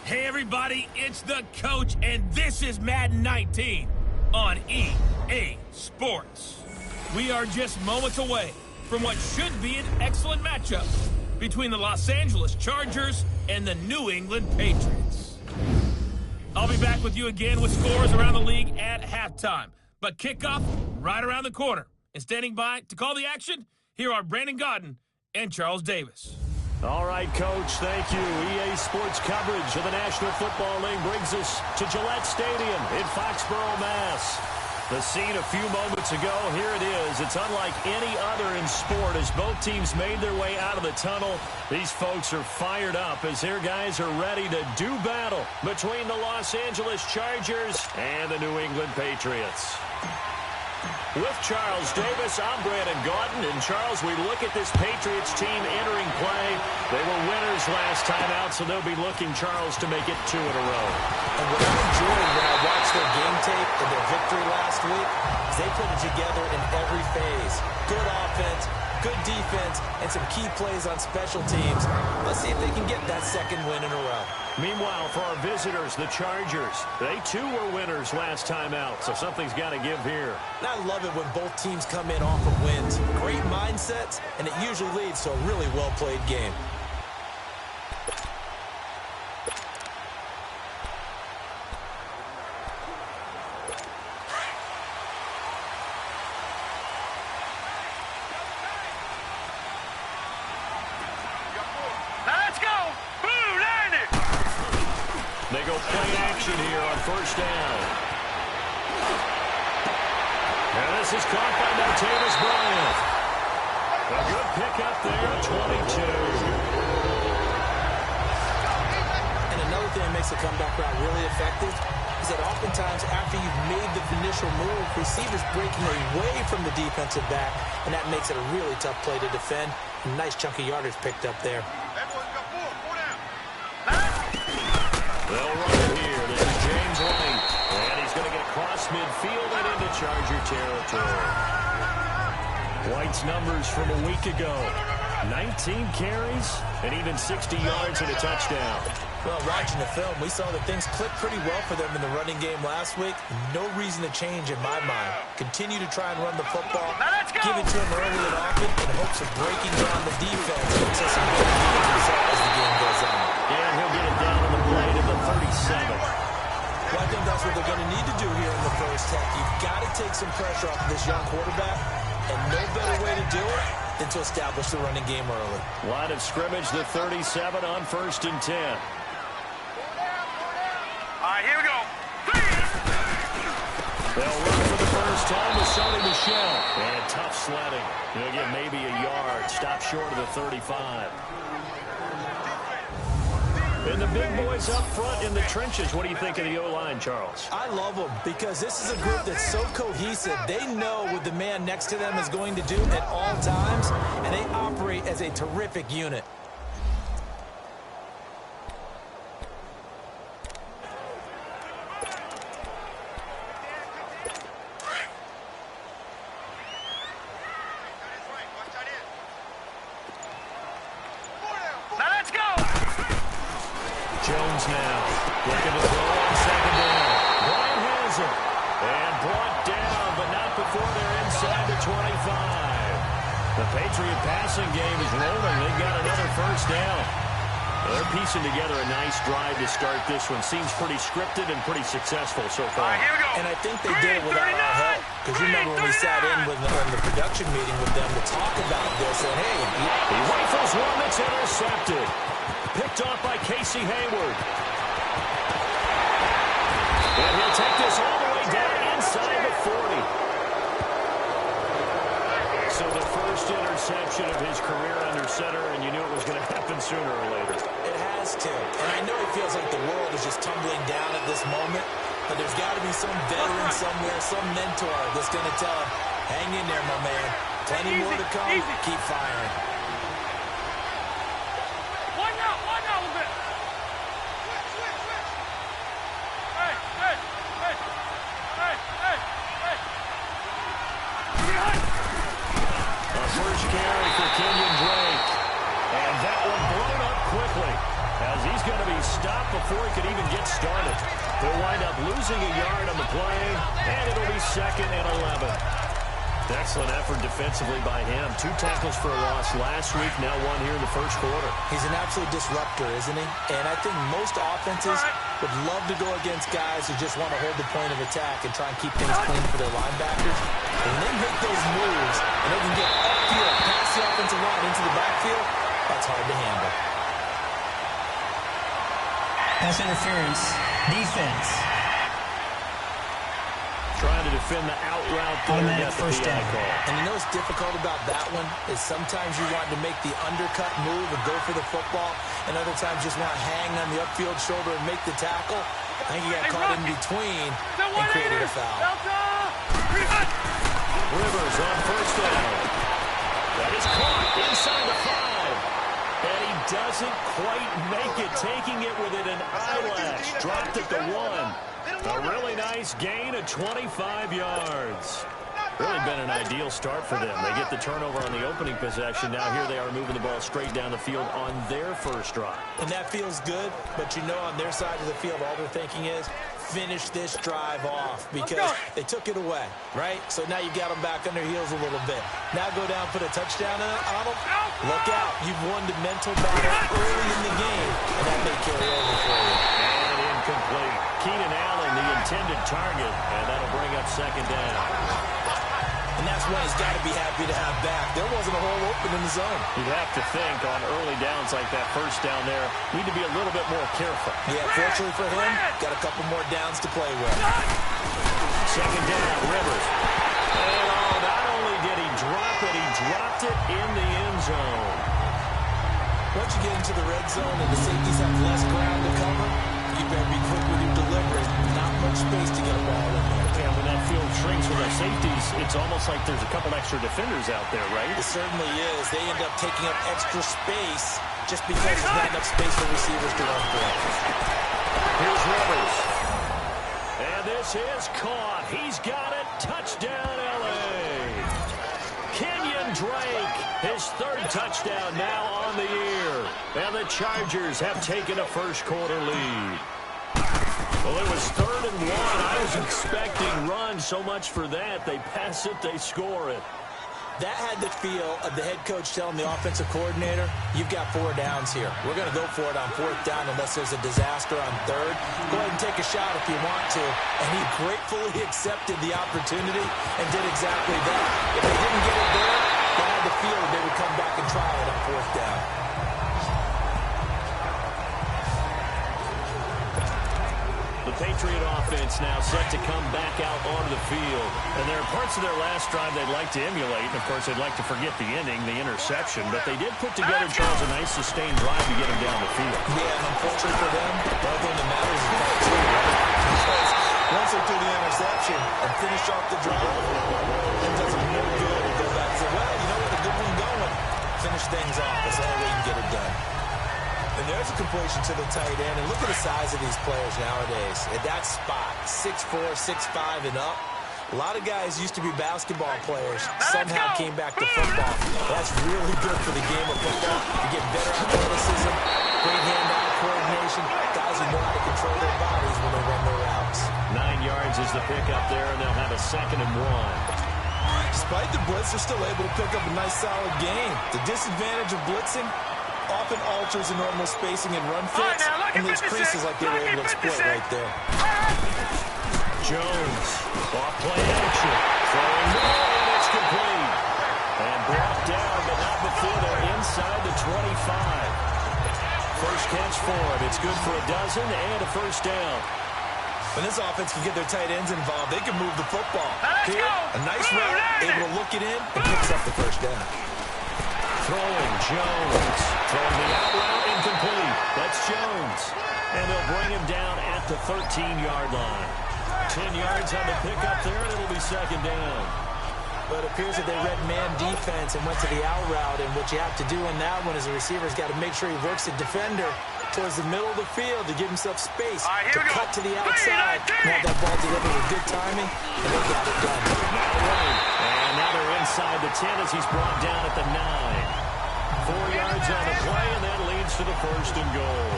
Hey everybody, it's the coach, and this is Madden 19 on EA Sports. We are just moments away from what should be an excellent matchup between the Los Angeles Chargers and the New England Patriots. I'll be back with you again with scores around the league at halftime, but kickoff right around the corner. And standing by to call the action, here are Brandon Gaudin and Charles Davis. All right, Coach, thank you. EA Sports coverage of the National Football League brings us to Gillette Stadium in Foxborough, Mass. The scene a few moments ago, here it is. It's unlike any other in sport as both teams made their way out of the tunnel. These folks are fired up as their guys are ready to do battle between the Los Angeles Chargers and the New England Patriots. With Charles Davis, I'm Brandon Gaudin. And, Charles, we look at this Patriots team entering play. They were winners last time out, so they'll be looking, Charles, to make it 2 in a row. And what I enjoyed when I watched their game tape and their victory last week is they put it together in every phase. Good offense, good defense, and some key plays on special teams. Let's see if they can get that second win in a row. Meanwhile, for our visitors, the Chargers, they too were winners last time out, so something's got to give here. And I love it when both teams come in off of wins. Great mindsets, and it usually leads to a really well-played game. They go play action here on first down. And this is caught by Martavis Bryant. A good pickup there, 22. And another thing that makes the comeback route really effective is that oftentimes after you've made the initial move, receivers breaking away from the defensive back, and that makes it a really tough play to defend. A nice chunk of yardage picked up there. They'll run it here. This is James White. And he's going to get across midfield and into Charger territory. White's numbers from a week ago. 19 carries and even 60 yards and a touchdown. Well, watching the film, we saw that things clicked pretty well for them in the running game last week. No reason to change in my mind. Continue to try and run the football. Give it to him early and often in hopes of breaking down the defense. Gets us some good results as the game goes on. Yeah, he'll get it down on the play to the 37. Well, I think that's what they're going to need to do here in the first half. You've got to take some pressure off of this young quarterback, and no better way to do it than to establish the running game early. Line of scrimmage, the 37 on 1st and 10. All right, here we go. They'll run for the first time with Sony Michel. And tough sledding. He'll get maybe a yard. Stop short of the 35. And the big boys up front in the trenches. What do you think of the O-line, Charles? I love them because this is a group that's so cohesive. They know what the man next to them is going to do at all times, and they operate as a terrific unit. Jones now looking to throw on second down. Brian has it. And brought down, but not before they're inside the 25. The Patriot passing game is rolling. They got another first down. They're piecing together a nice drive to start this one. Seems pretty scripted and pretty successful so far. Here we go. And I think they did it without our help. Because you remember when we sat in with on the production meeting with them to talk about this. And, hey, he rifles one that's intercepted. Picked off by Casey Hayward. And he'll take this all the way down inside the 40. So the first interception of his career under center, and you knew it was going to happen sooner or later. It has to. And I know it feels like the world is just tumbling down at this moment, but there's got to be some veteran somewhere, some mentor that's going to tell him, hang in there, my man. Plenty more to come. Keep firing. First carry for Kenyon Drake. And that one blown up quickly as he's going going to be stopped before he could even get started. They'll wind up losing a yard on the play, and it'll be 2nd and 11. Excellent effort defensively by him. 2 tackles for a loss last week, now 1 here in the first quarter. He's an absolute disruptor, isn't he? And I think most offenses would love to go against guys who just want to hold the point of attack and try and keep things clean for their linebackers. And when they make those moves and they can get upfield, past the offensive line into the backfield, that's hard to handle. Pass interference. Defense. Trying to defend the out route there. Automatic first down. And you know what's difficult about that one is sometimes you want to make the undercut move and go for the football, and other times just want to hang on the upfield shoulder and make the tackle. I think he got caught in between and created a foul. Rivers on first down. That is caught inside the 5. And he doesn't quite make it, taking it with an eyelash. Dropped at the 1. A really nice gain of 25 yards. Really been an ideal start for them. They get the turnover on the opening possession. Now here they are moving the ball straight down the field on their first drive. And that feels good, but you know on their side of the field all they're thinking is finish this drive off because they took it away, right? So now you got them back on their heels a little bit. Now go down, put a touchdown on them. Look out. You've won the mental battle early in the game, and that may carry over for you. And incomplete. Keenan Allen, the intended target, and that'll bring up 2nd down. And that's one he's got to be happy to have back. There wasn't a hole open in the zone. You'd have to think on early downs like that first down there, need to be a little bit more careful. Yeah, fortunately for him, got a couple more downs to play with. 2nd down, Rivers. And not only did he drop it, he dropped it in the end zone. Once you get into the red zone and the safeties have less ground to cover, you better be quick with your delivery. Not much space to get a ball in there. And when that field shrinks with our safeties, it's almost like there's a couple extra defenders out there, right? It certainly is. They end up taking up extra space just because there's not enough space for receivers to run for. Here's Rivers. And this is caught. He's got it. Touchdown, L.A. Kenyon Drake, his 3rd touchdown now on the year. And the Chargers have taken a first quarter lead. Well, it was 3rd and 1. I was expecting run, so much for that. They pass it, they score it. That had the feel of the head coach telling the offensive coordinator, you've got 4 downs here. We're going to go for it on 4th down unless there's a disaster on 3rd. Go ahead and take a shot if you want to. And he gratefully accepted the opportunity and did exactly that. If they didn't get it there, they had the feel they would come back and try it on 4th down. The Patriot offense now set to come back out onto the field. And there are parts of their last drive they'd like to emulate. And, of course, they'd like to forget the ending, the interception. But they did put together, Charles, a nice sustained drive to get them down the field. Yeah, and unfortunately for them, the only thing that matters is that too, right? Because once they threw the interception and finished off the drive, it doesn't look good to go back and say, well, you know what, a good one going. Finish things off. That's the only way you can get it done. And there's a completion to the tight end. And look at the size of these players nowadays. At that spot, 6'4", 6'5", and up. A lot of guys used to be basketball players. Somehow came back to football. That's really good for the game of football. You get better athleticism, great hand-eye coordination. Guys who know how to control their bodies when they run their routes. 9 yards is the pickup there, and they'll have a 2nd and 1. Despite the blitz, they're still able to pick up a nice, solid gain. The disadvantage of blitzing often alters the normal spacing and run fits and leaves creases like they were able to exploit right there. Jones, off play action, throwing the ball, and it's complete. And brought down, but not before they're inside the 25. First catch for him. It's good for a dozen and a first down. When this offense can get their tight ends involved, they can move the football. Here, a nice route, able to look it in, and picks up the first down. Throwing Jones. Throwing the out route, incomplete. That's Jones. And they'll bring him down at the 13-yard line. 10 yards on the pickup there, and it'll be 2nd down. But it appears that they read man defense and went to the out route, and what you have to do in that one is the receiver's got to make sure he works the defender towards the middle of the field to give himself space to cut to the outside and have that ball delivered with good timing, and they got it done. And now they're inside the 10 as he's brought down at the 9. 4 yards on the play, and that leads to the 1st and goal.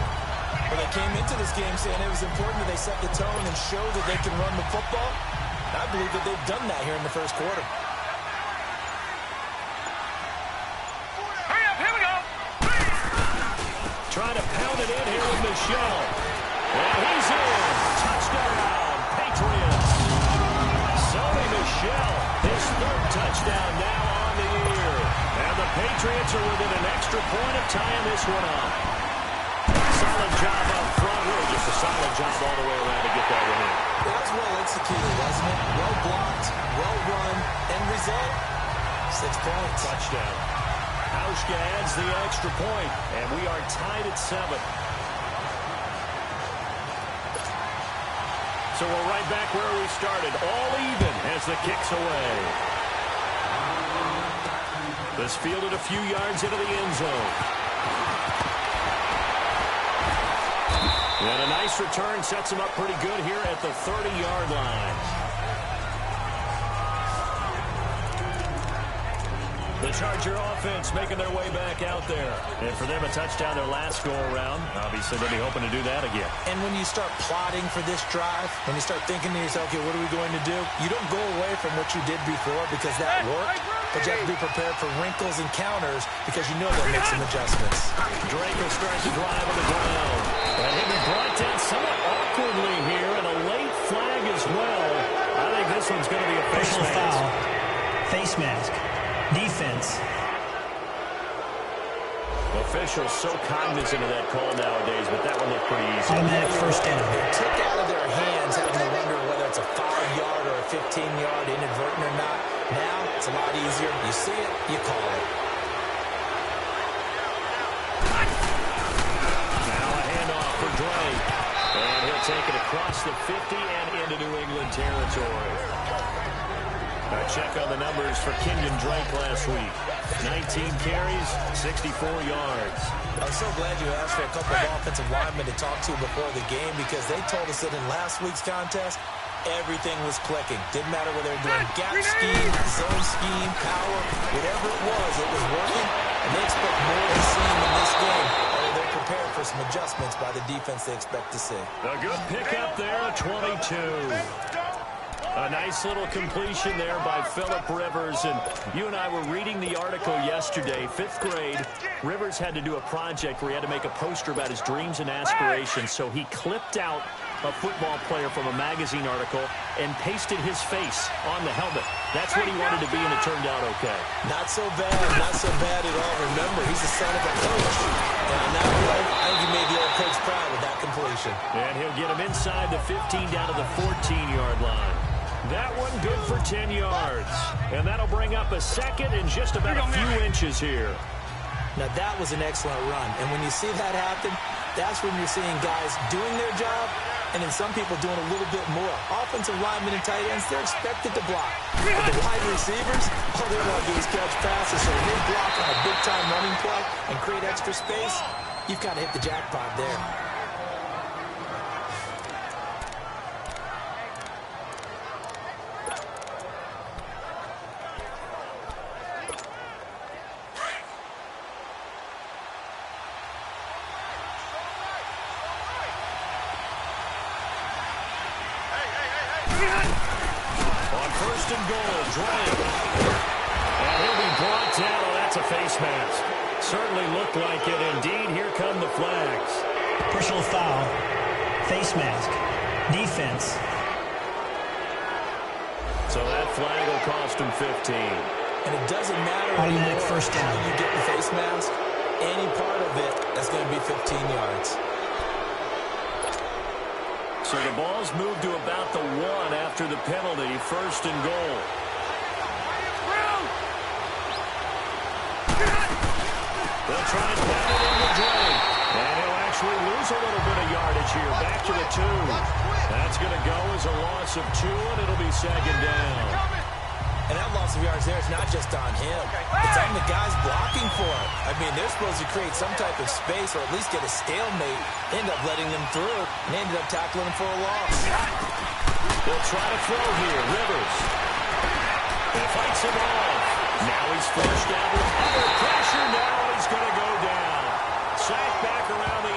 But They came into this game saying it was important that they set the tone and show that they can run the football. I believe that they've done that here in the first quarter. Hurry up, here we go. Trying to pound it in here with Michel. And he's in. Touchdown, Patriots. Sony Michel, his third touchdown now on the year. And the Patriots are within an extra point of tying this one up. Solid job up front. Really just a solid job all the way around to get that one in. That was well executed, wasn't it? Well blocked, well run, end result, 6 points. Touchdown. Hauschka adds the extra point, and we are tied at 7. So we're right back where we started, all even as the kick's away. This fielded a few yards into the end zone. And a nice return sets him up pretty good here at the 30-yard line. The Charger offense making their way back out there. And for them, a touchdown their last go-around. Obviously, they'll be hoping to do that again. And when you start plotting for this drive, when you start thinking to yourself, okay, what are we going to do? You don't go away from what you did before because that worked. But you have to be prepared for wrinkles and counters because you know they'll make some adjustments. Drake will start to drive on the ground. And he'll be brought down somewhat awkwardly here, and a late flag as well. I think this one's going to be a face mask. Foul. Face mask. Defense. Officials so cognizant of that call nowadays, but that one looked pretty easy. Automatic first down. They took out of their hands having to wonder whether it's a 5-yard or a 15-yard inadvertent or not. Now, it's a lot easier. You see it, you call it. Now a handoff for Drake. And he'll take it across the 50 and into New England territory. A check on the numbers for Kenyon Drake last week. 19 carries, 64 yards. I'm so glad you asked for a couple of offensive linemen to talk to before the game because they told us that in last week's contest, everything was clicking. Didn't matter whether they were doing gap scheme, zone scheme, power, whatever it was working. And they expect more to see in this game. Although they're prepared for some adjustments by the defense they expect to see. A good pickup there, 22. A nice little completion there by Phillip Rivers. And you and I were reading the article yesterday, 5th grade. Rivers had to do a project where he had to make a poster about his dreams and aspirations. So he clipped out a football player from a magazine article and pasted his face on the helmet. That's what he wanted to be, and it turned out okay. Not so bad at all. Remember, he's the son of a coach. And on that play, I think he made the old coach proud with that completion. And he'll get him inside the 15 down to the 14-yard line. That one good for 10 yards. And that'll bring up a second and just about a few inches here. Now, that was an excellent run. And when you see that happen, that's when you're seeing guys doing their job and then some people doing a little bit more. Offensive linemen and tight ends, they're expected to block. But the wide receivers, all they want to do is catch passes. So when they block on a big-time running play and create extra space, you've got to hit the jackpot there. On first and goal, Drake. And he'll be brought down. Oh, that's a face mask. Certainly looked like it. Indeed, here come the flags. Personal foul. Face mask. Defense. So that flag will cost him 15. And it doesn't matter Automatic first down. how you get the face mask. Any part of it, that's going to be 15 yards. So the ball's moved to about the 1 after the penalty. First and goal. They'll try and pound it into Drake. And he'll actually lose a little bit of yardage here. Back to the 2. That's going to go as a loss of 2, and it'll be second down. And that loss of yards there is not just on him. It's on the guys blocking for him. I mean, they're supposed to create some type of space or at least get a stalemate. They end up letting them through and they ended up tackling him for a loss. They'll try to throw here. Rivers. And fights him off. Now he's flushed out with under pressure. Now he's going to go down. Sacked back around the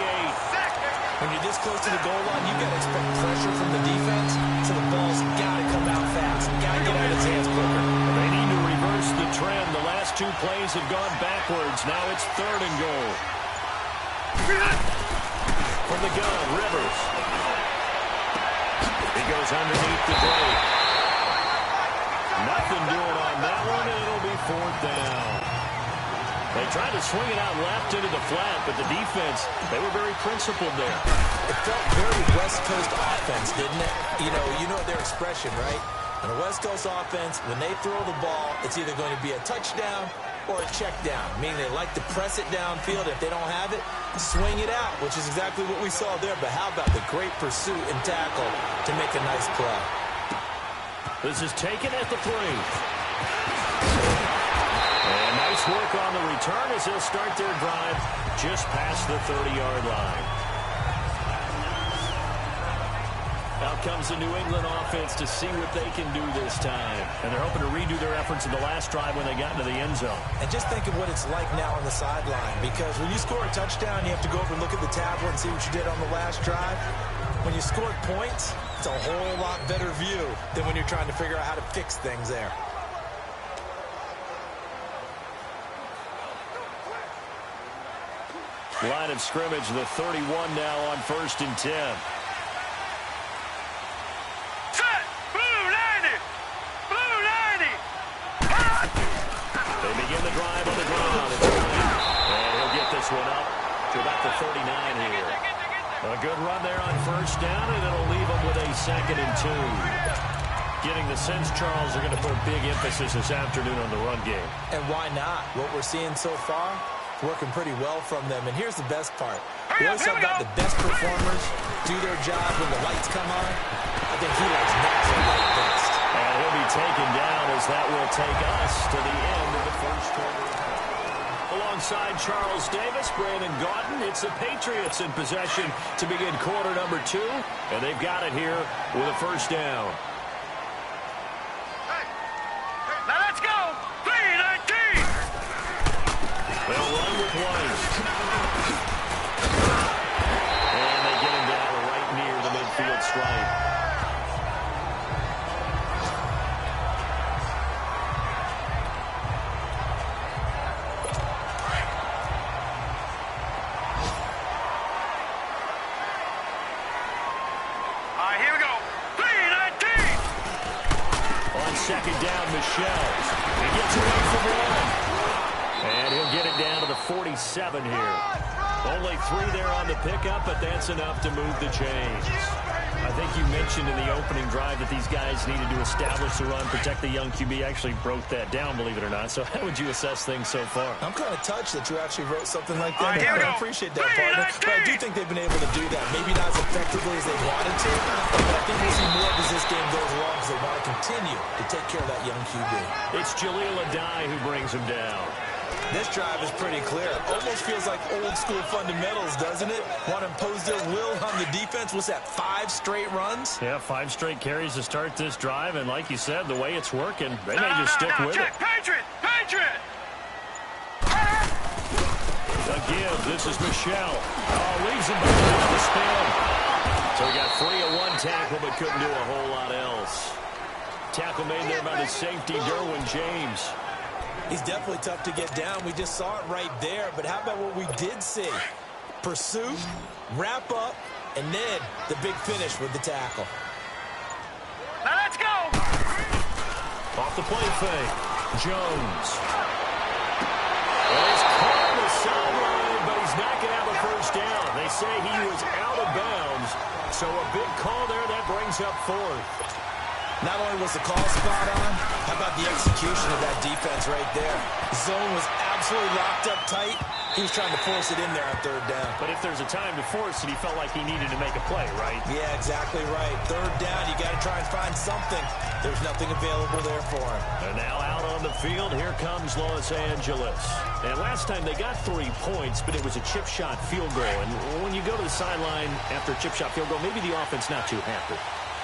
8. When you're this close to the goal line, you've got to expect pressure from the defense, so the ball's got to come out fast. Got to get out of his hands quicker. They need to reverse the trend. The last two plays have gone backwards. Now it's 3rd and goal. From the gun, Rivers. He goes underneath the break. Nothing doing on that one, and it'll be 4th down. They tried to swing it out left into the flat, but the defense, they were very principled there. It felt very West Coast offense, didn't it? You know their expression, right? On a West Coast offense, when they throw the ball, it's either going to be a touchdown or a check down, meaning they like to press it downfield. If they don't have it, swing it out, which is exactly what we saw there. But how about the great pursuit and tackle to make a nice play? This is taken at the 3. And nice work on the return as they'll start their drive just past the 30-yard line. Out comes the New England offense to see what they can do this time. And they're hoping to redo their efforts in the last drive when they got into the end zone. And just think of what it's like now on the sideline, because when you score a touchdown, you have to go over and look at the tablet and see what you did on the last drive. When you scored points, it's a whole lot better view than when you're trying to figure out how to fix things there. Line of scrimmage, the 31 now on 1st and 10. Set! Blue 90! Blue 90! They begin the drive on the ground. And he'll get this one up to about the 39 here. A good run there on 1st down, and it'll leave them with a 2nd and 2. Getting the sense, Charles, are going to put a big emphasis this afternoon on the run game. And why not? What we're seeing so far, working pretty well from them. And here's the best part. We always talk about the best performers do their job when the lights come on. I think he likes natural light best. And he'll be taken down as that will take us to the end of the 1st quarter. Alongside Charles Davis, Brandon Gaudin, it's the Patriots in possession to begin quarter number 2. And they've got it here with a 1st down. Now let's go! 3-19! They'll run with one. And they get him down right near the midfield stripe. All right, here we go. 3-19! On 2nd down, Michel. He gets away from one. And he'll get it down to the 47 here. Only 3 there on the pickup, but that's enough to move the chains. I think you mentioned in the opening drive that these guys needed to establish the run, protect the young QB. Actually broke that down, believe it or not. So how would you assess things so far? I'm kind of touched that you actually wrote something like that. Right, I appreciate that, partner. But I do think they've been able to do that. Maybe not as effectively as they wanted to, but I think we'll see more as this game goes along because they want to continue to take care of that young QB. It's Jaleel Adai who brings him down. This drive is pretty clear. Almost feels like old school fundamentals, doesn't it? Want to impose their will on the defense. What's that, 5 straight runs? Yeah, 5 straight carries to start this drive, and like you said, the way it's working, they may just stick with it. Patriot! Patriot! Again, this is Michel. Leaves him back on the spin. So he got free of one tackle, but couldn't do a whole lot else. Tackle made there by the safety, Derwin James. He's definitely tough to get down. We just saw it right there. But how about what we did see? Pursuit, wrap up, and then the big finish with the tackle. Now let's go! Off the play fake. Jones. Well, he's caught on the sideline, but he's not going to have a 1st down. They say he was out of bounds. So a big call there. That brings up 4th. Not only was the call spot on, how about the execution of that defense right there? The zone was absolutely locked up tight. He was trying to force it in there on 3rd down. But if there's a time to force it, he felt like he needed to make a play, right? Yeah, exactly right. 3rd down, you got to try and find something. There's nothing available there for him. And now out on the field, here comes Los Angeles. And last time they got 3 points, but it was a chip shot field goal. And when you go to the sideline after a chip shot field goal, maybe the offense not too happy.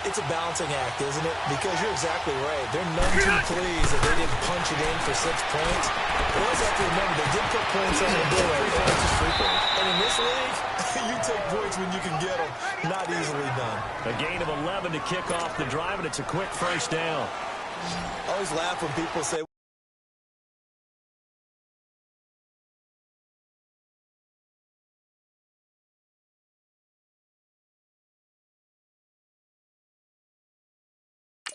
It's a balancing act, isn't it? Because you're exactly right. They're none too pleased that they didn't punch it in for 6 points. But also have to remember, they did put points on the board. 3 points is 3 points. And in this league, you take points when you can get them. Not easily done. A gain of 11 to kick off the drive, and it's a quick first down. I always laugh when people say,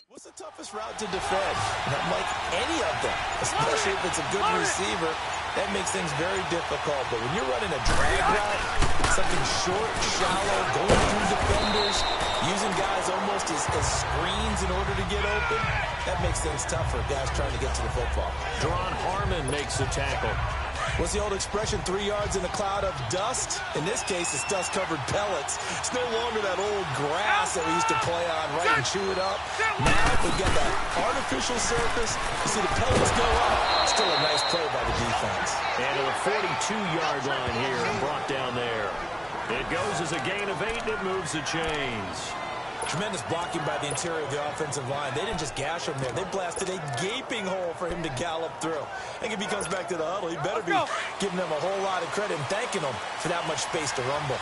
what's the toughest route to defend? Not like any of them, especially if it's a good receiver. That makes things very difficult. But when you're running a drag route, something short, shallow, going through defenders, using guys almost as screens in order to get open, that makes things tough for guys trying to get to the football. Deron Harmon makes the tackle. What's the old expression, 3 yards in a cloud of dust? In this case, it's dust-covered pellets. It's no longer that old grass that we used to play on, right, and chew it up. Now we've got that artificial surface. You see the pellets go up. Still a nice play by the defense. And to the 42-yard line here and brought down there. It goes as a gain of 8, and it moves the chains. Tremendous blocking by the interior of the offensive line. They didn't just gash him there. They blasted a gaping hole for him to gallop through. I think if he comes back to the huddle, he better be giving them a whole lot of credit and thanking them for that much space to rumble.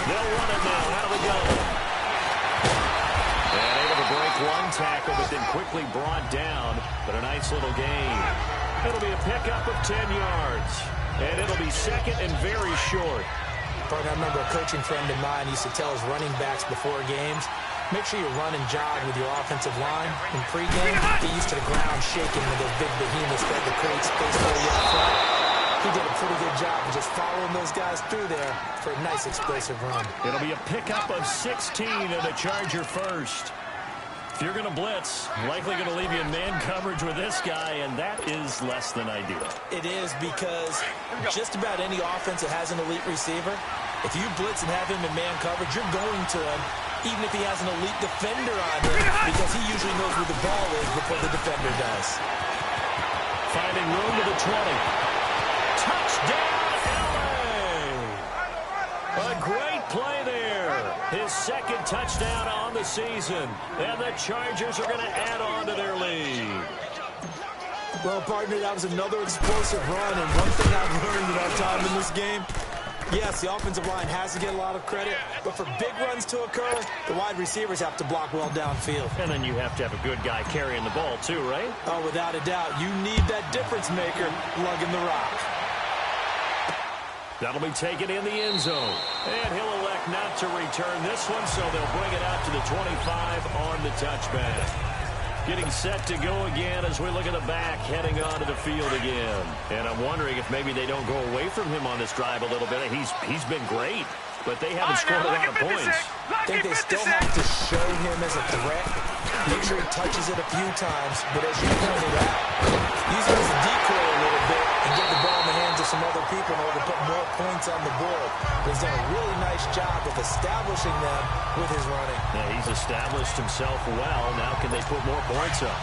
They'll run it now out of the gun. And able to break one tackle, but then quickly brought down. But a nice little gain. It'll be a pickup of 10 yards. And it'll be second and very short. Partner, I remember a coaching friend of mine used to tell his running backs before games, make sure you run and jog with your offensive line. In pregame, get used to the ground shaking with those big behemoths that to create space for you up front. He did a pretty good job of just following those guys through there for a nice explosive run. It'll be a pickup of 16 and a Charger first. If you're going to blitz, likely going to leave you in man coverage with this guy, and that is less than ideal. It is, because just about any offense that has an elite receiver, if you blitz and have him in man coverage, you're going to him, even if he has an elite defender on him, because he usually knows where the ball is before the defender does. Finding room to the 20. Touchdown, LA! A great play there. His second touchdown on the season. And the Chargers are going to add on to their lead. Well, partner, that was another explosive run. And one thing I've learned in our time in this game, yes, the offensive line has to get a lot of credit. But for big runs to occur, the wide receivers have to block well downfield. And then you have to have a good guy carrying the ball too, right? Oh, without a doubt. You need that difference maker lugging the rock. That'll be taken in the end zone. And he'll elect not to return this one, so they'll bring it out to the 25 on the touchback. Getting set to go again as we look at the back, heading onto the field again. And I'm wondering if maybe they don't go away from him on this drive a little bit. He's been great, but they haven't scored a lot of points. I think they still have to show him as a threat. Make sure he touches it a few times, but as you pointed out, use him as a decoy a little bit and get the ball in the hands of some other people in order to put more points on the board. He's done a really nice job of establishing them with his running. Yeah, he's established himself well. Now can they put more points up?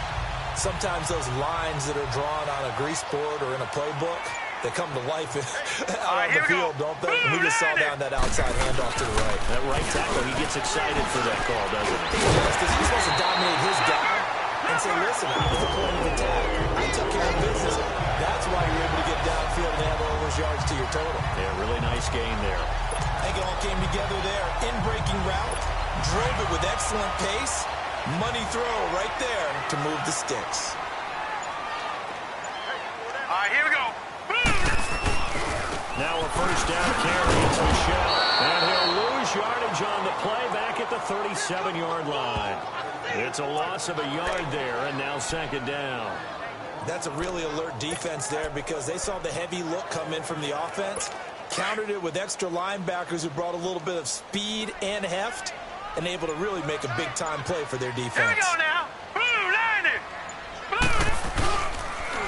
Sometimes those lines that are drawn on a grease board or in a playbook, they come to life out on the field, don't they? And we just saw down that outside handoff to the right. That right tackle, he gets excited for that call, doesn't he? Yes, because he's supposed to dominate his guy and say, listen, I was the point of attack. I took care of business. That's why you're able to get downfield and add all those yards to your total. Yeah, really nice gain there. I think it all came together there. In-breaking route, drove it with excellent pace. Money throw right there to move the sticks. All right, here we go. Now a first down carry. It's Michel. And he'll lose yardage on the play back at the 37-yard line. It's a loss of a yard there, and now second down. That's a really alert defense there because they saw the heavy look come in from the offense, countered it with extra linebackers who brought a little bit of speed and heft, and able to really make a big-time play for their defense. Here we go now. Blue 90.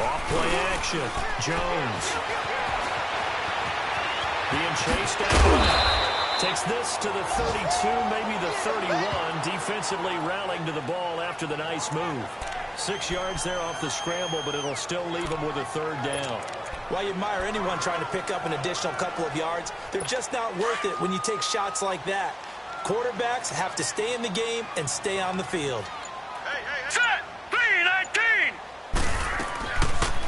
Off play action. Jones. Being chased out. Takes this to the 32, maybe the 31. Defensively rallying to the ball after the nice move. 6 yards there off the scramble, but it'll still leave him with a third down. While you admire anyone trying to pick up an additional couple of yards, they're just not worth it when you take shots like that. Quarterbacks have to stay in the game and stay on the field. Set! 3-19!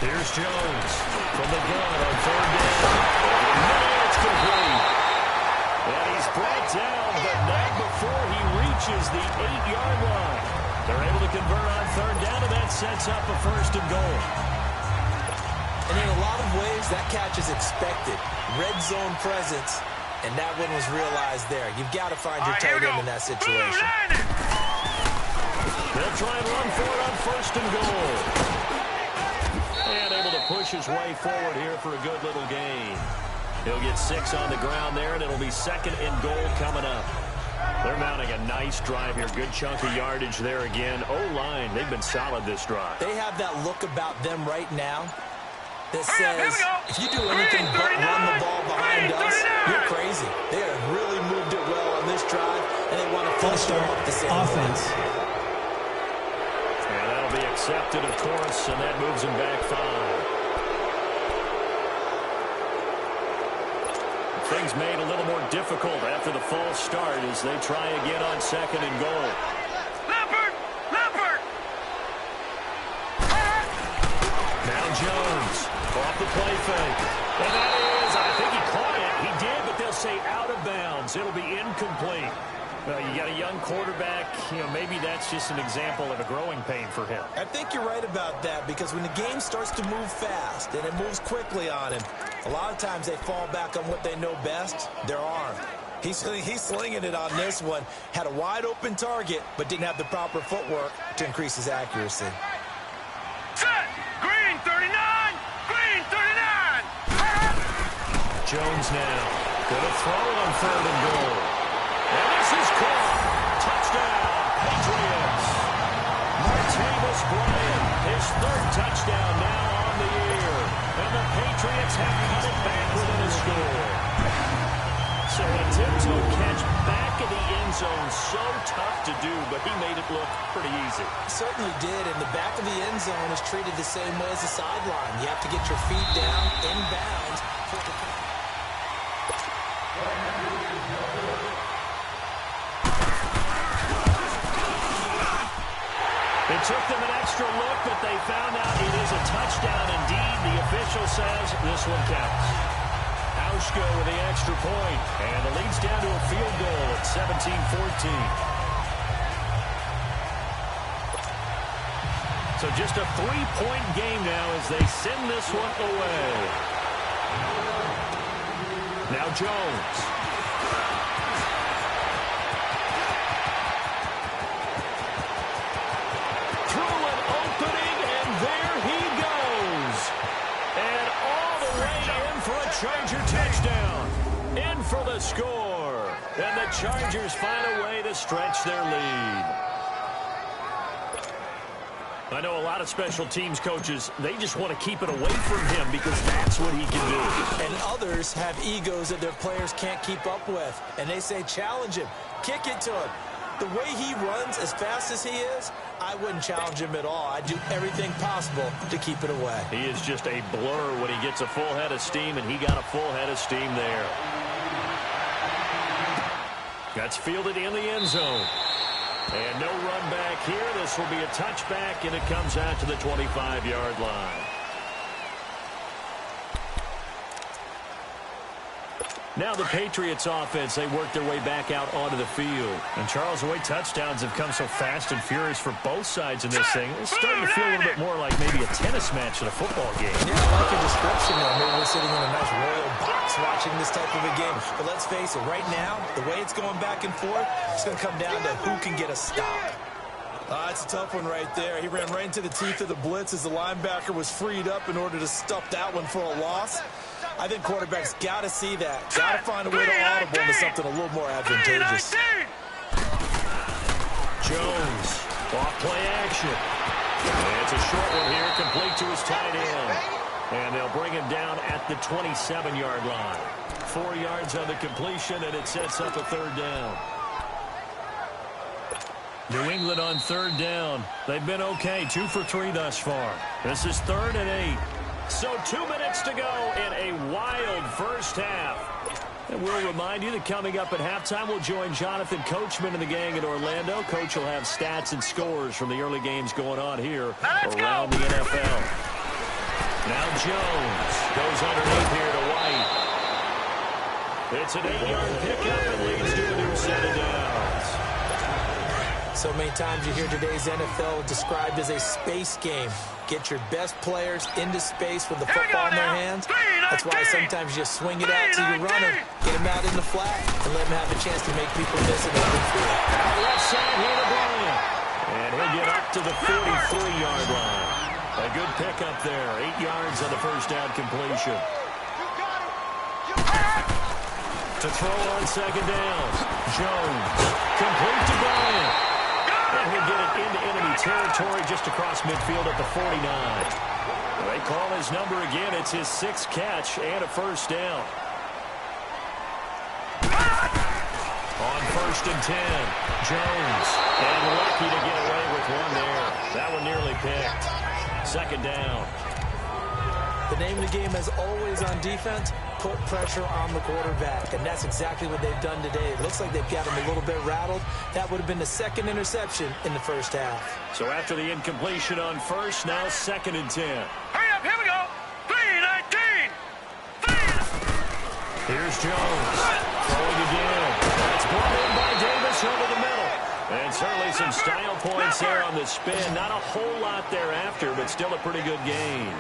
Here's Jones from the gun on third down. Now it's complete. And he's brought down, but not before he reaches the 8-yard line. They're able to convert on third down, and that sets up a first and goal. And in a lot of ways, that catch is expected. Red zone presence, and that one was realized there. You've got to find your tight end in that situation. They'll try and run for it on first and goal. And able to push his way forward here for a good little gain. He'll get 6 on the ground there, and it'll be second and goal coming up. They're mounting a nice drive here. Good chunk of yardage there again. O-line, they've been solid this drive. They have that look about them right now that says, if you do anything but run the ball behind us, you're crazy. They have really moved it well on this drive, and they want to finish them up the same offense. And that'll be accepted, of course, and that moves them back 5. Things made a little more difficult after the false start as they try again on second and goal. Leopard! Leopard! Now Jones off the play fake. And that is, I think he caught it. He did, but they'll say out of bounds. It'll be incomplete. You got a young quarterback. Maybe that's just an example of a growing pain for him. I think you're right about that, because when the game starts to move fast and it moves quickly on him, a lot of times they fall back on what they know best, their arm. He's slinging it on this one. Had a wide open target, but didn't have the proper footwork to increase his accuracy. Set! Green 39! Green 39! Jones now going to throw on third and goal. And this is caught. Touchdown, Patriots. Martavis Bryant, his 3rd touchdown now on the year. And the Patriots have cut it back within a score. So a tiptoe catch back in the end zone, so tough to do, but he made it look pretty easy. Certainly did, and the back of the end zone is treated the same way as the sideline. You have to get your feet down, inbounds. It took them an extra look, but they found out it is a touchdown indeed. The official says this one counts. Hauschka with the extra point, and the lead's down to a field goal at 17-14. So just a 3-point game now as they send this one away. Now Jones. Charger touchdown. In for the score. And the Chargers find a way to stretch their lead. I know a lot of special teams coaches, they just want to keep it away from him because that's what he can do. And others have egos that their players can't keep up with. And they say, challenge him. Kick it to him. The way he runs as fast as he is, I wouldn't challenge him at all. I'd do everything possible to keep it away. He is just a blur when he gets a full head of steam, and he got a full head of steam there. That's fielded in the end zone. And no run back here. This will be a touchback, and it comes out to the 25-yard line. Now the Patriots offense, they work their way back out onto the field. And Charles, the way touchdowns have come so fast and furious for both sides in this thing, it's starting to feel a little bit more like maybe a tennis match in a football game. Yeah, I like your description there. Maybe we're sitting in a nice royal box watching this type of a game. But let's face it, right now, the way it's going back and forth, it's going to come down to who can get a stop. It's a tough one right there. He ran right into the teeth of the blitz as the linebacker was freed up in order to stuff that one for a loss. I think quarterbacks got to see that. Got to find a way to audible into something a little more advantageous. Jones, off play action. And it's a short one here, complete to his tight end. And they'll bring him down at the 27-yard line. 4 yards on the completion, and it sets up a third down. New England on third down. They've been okay, 2 for 3 thus far. This is 3rd and 8. So 2 minutes to go in a wild first half. And we'll remind you that coming up at halftime, we'll join Jonathan Coachman and the gang in Orlando. Coach will have stats and scores from the early games going on here around the NFL. Now Jones goes underneath here to White. It's an 8-yard pickup and leads to a new set of downs. So many times you hear today's NFL described as a space game. Get your best players into space with the football in their hands. That's why sometimes you just swing it out to your runner, get him out in the flat, and let him have a chance to make people miss in the open field. Out left side here to Bryant. And he'll get up to the 43-yard line. A good pickup there. 8 yards on the first down completion. To throw on second down. Jones. Complete to Bryant. And he'll get it into enemy territory just across midfield at the 49. They call his number again. It's his 6th catch and a first down. On 1st and 10, Jones. And lucky to get away with one there. That one nearly picked. Second down. The name of the game is always on defense, put pressure on the quarterback. And that's exactly what they've done today. It looks like they've got him a little bit rattled. That would have been the 2nd interception in the first half. So after the incompletion on 1st, now 2nd and 10. Hurry up, here we go. 3-19. Here's Jones. Throwing again. That's brought in by Davis over the middle. And certainly some style points there on the spin. Not a whole lot thereafter, but still a pretty good gain.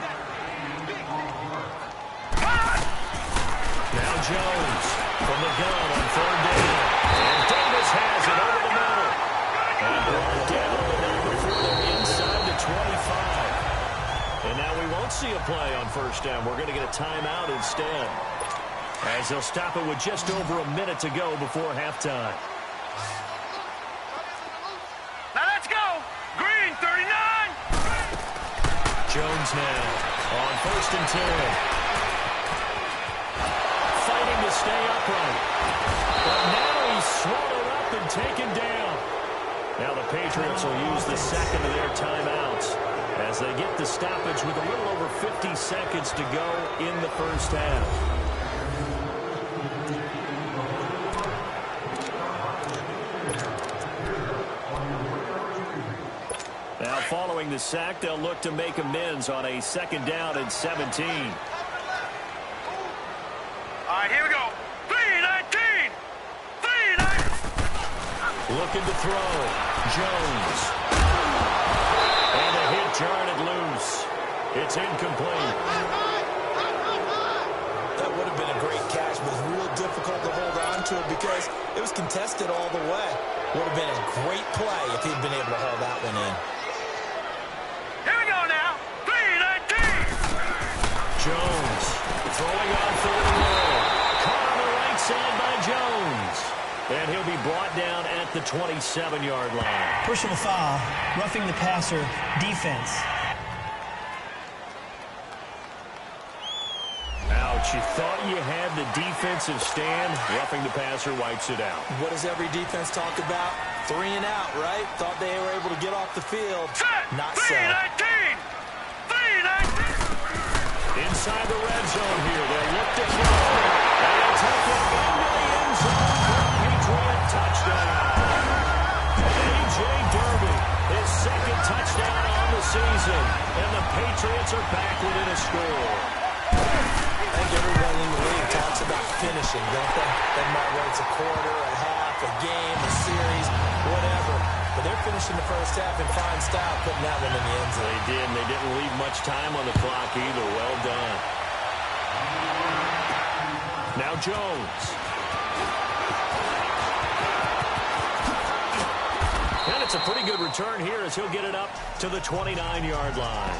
Now Jones from the gun on 3rd down. And Davis has it over the middle. And brought down before they're inside the 25. And now we won't see a play on 1st down. We're going to get a timeout instead, as they'll stop it with just over a minute to go before halftime. Now let's go. Green 39. Jones now on 1st and 10. Fighting to stay upright. But now he's swallowed up and taken down. Now the Patriots will use the 2nd of their timeouts as they get the stoppage with a little over 50 seconds to go in the first half. Now following the sack, they'll look to make amends on a 2nd down and 17. All right, here we go. 3-19. 3-19. Looking to throw. Jones. And a hit jarred it loose. It's incomplete. That would have been a great catch, but it's real difficult to hold on to it because it was contested all the way. Would have been a great play if he'd been able to hold that one in. Here we go now. 3-19. Jones throwing on 4th and long. Caught on the right side by Jones. And he'll be brought down at the 27-yard line. Personal foul, roughing the passer, defense. Ouch, you thought you had the defensive stand. Roughing the passer wipes it out. What does every defense talk about? 3 and out, right? Thought they were able to get off the field. Not so. 3-19. 3-19. Inside the red zone here. They'll look to throw. And they'll take it into the end zone for a Patriot touchdown. A.J. Derby, his 2nd touchdown on the season. And the Patriots are back within a score. I think everyone in the league talks about finishing, don't they? Doesn't matter whether it's a quarter, a half, a game, a series, whatever. But they're finishing the first half in fine style, putting that one in the end zone. They did, and they didn't leave much time on the clock either. Well done. Now Jones. And it's a pretty good return here as he'll get it up to the 29-yard line.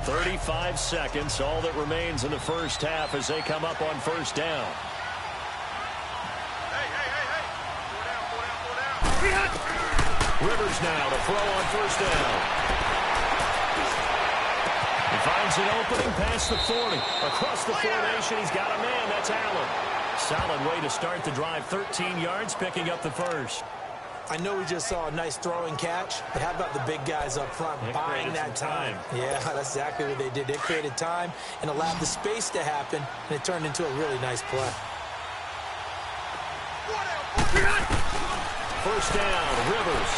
"35 seconds, all that remains in the first half as they come up on 1st down. Rivers now to throw on 1st down. finds an opening past the 40. Across the formation, he's got a man. That's Allen. Solid way to start the drive. 13 yards, picking up the first. I know we just saw a nice throwing catch, but how about the big guys up front buying that time? Yeah, that's exactly what they did. They created time and allowed the space to happen, and it turned into a really nice play. First down, Rivers.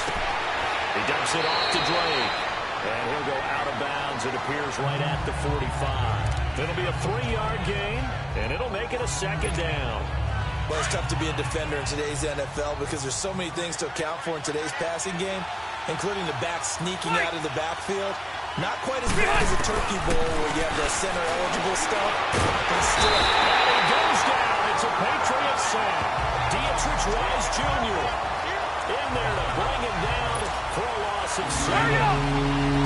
He dumps it off to Drake. And he'll go out of bounds. It appears right at the 45. It'll be a 3-yard gain, and it'll make it a second down. Well, it's tough to be a defender in today's NFL because there's so many things to account for in today's passing game, including the back sneaking out of the backfield. Not quite as bad as a turkey bowl where you have the center-eligible stuff, but still. It goes down. It's a Patriot sack. Dietrich Wise Jr. in there to bring him down for a loss of 7.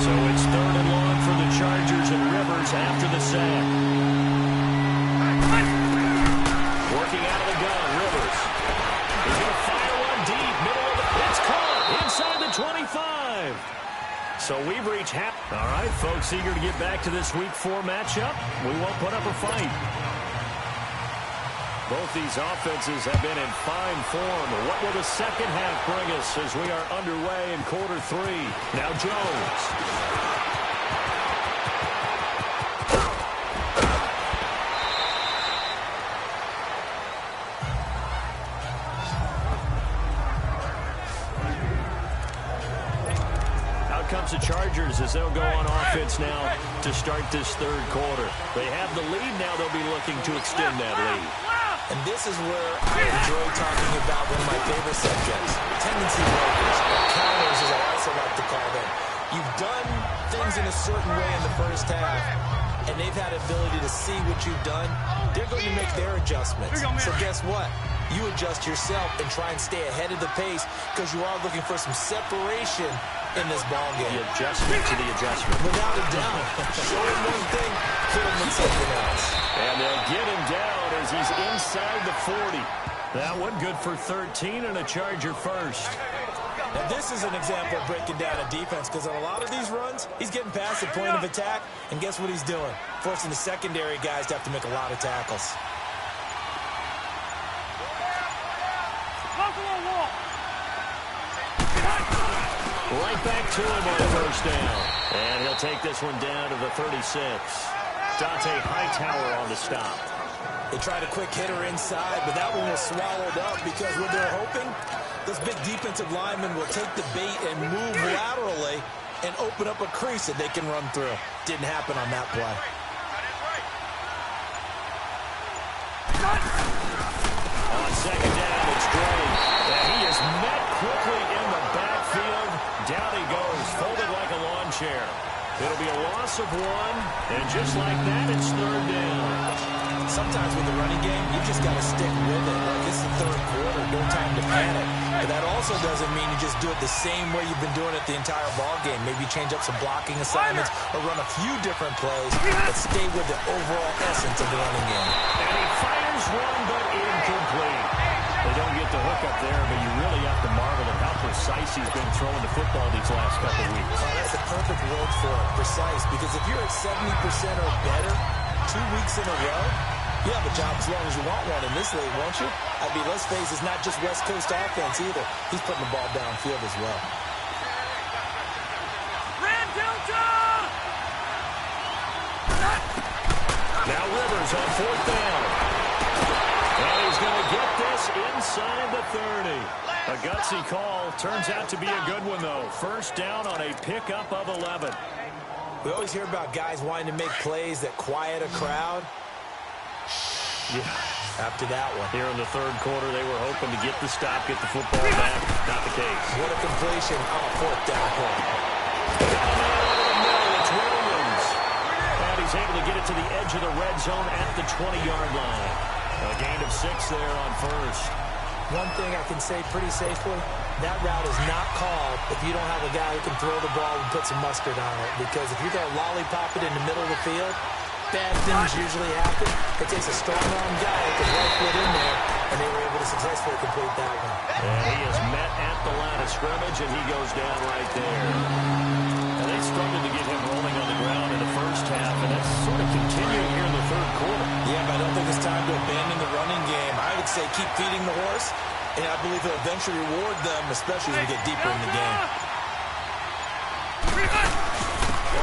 So it's 3rd and long for the Chargers and Rivers after the sack. Working out of the gun, Rivers. He's going to fire one deep, middle of the... It's caught inside the 25. So we've reached half. All right, folks, eager to get back to this Week 4 matchup. We won't put up a fight. Both these offenses have been in fine form. What will the second half bring us as we are underway in quarter 3? Now Jones. Out comes the Chargers as they'll go on offense now to start this 3rd quarter. They have the lead now. They'll be looking to extend that lead. And this is where I enjoy talking about one of my favorite subjects, tendency breakers, or counters as I also like to call them. You've done things in a certain way in the first half, and they've had the ability to see what you've done. They're going to make their adjustments. So guess what? You adjust yourself and try and stay ahead of the pace because you are looking for some separation in this ball game. The adjustment to the adjustment. Without a doubt. Show him one thing, hit him with something else. And they'll get him down as he's inside the 40. That one good for 13 and a Charger first. Now this is an example of breaking down a defense because on a lot of these runs, he's getting past the point of attack, and guess what he's doing? Forcing the secondary guys to have to make a lot of tackles. Right back to him on the first down. And he'll take this one down to the 36. Dante Hightower on the stop. They tried a quick hitter inside, but that one was swallowed up because what they're hoping, those big defensive linemen will take the bait and move laterally and open up a crease that they can run through. Didn't happen on that play. On second down, it's Drake. And he is met quickly in the backfield. Down he goes, folded like a lawn chair. It'll be a loss of 1, and just like that, it's 3rd down. Sometimes with the running game, you just got to stick with it. Like, this is the 3rd quarter, no time to panic. But that also doesn't mean you just do it the same way you've been doing it the entire ball game. Maybe change up some blocking assignments or run a few different plays, but stay with the overall essence of the running game. And he fires one, but incomplete. They don't get the hook up there, but you really have to marvel at how precise he's been throwing the football these last couple of weeks. Oh, that's the perfect word for it, precise, because if you're at 70% or better 2 weeks in a row, you have a job as long as you want one in this league, won't you? I mean, let's face it, it's not just West Coast offense either. He's putting the ball downfield as well. Now Rivers on 4th down. And he's going to get this inside the 30. A gutsy call. Turns out to be a good one, though. First down on a pickup of 11. We always hear about guys wanting to make plays that quiet a crowd. Yeah. After that one. Here in the 3rd quarter, they were hoping to get the stop, get the football back. Not the case. What a completion on a 4th down play. It's Williams. And he's able to get it to the edge of the red zone at the 20-yard line. A gain of 6 there on first. One thing I can say pretty safely, that route is not called if you don't have a guy who can throw the ball and put some mustard on it. Because if you're going to lollipop it in the middle of the field, bad things usually happen. It takes a strong-arm guy who can right foot in there, and they were able to to successfully complete that one. And he is met at the line of scrimmage, and he goes down right there. And they struggled to get him rolling on the ground in the first half, and that's sort of continuing here in the third quarter. Yeah, but I don't think it's time to abandon the running game. I would say keep feeding the horse, and I believe he'll eventually reward them, especially as we get deeper in the game.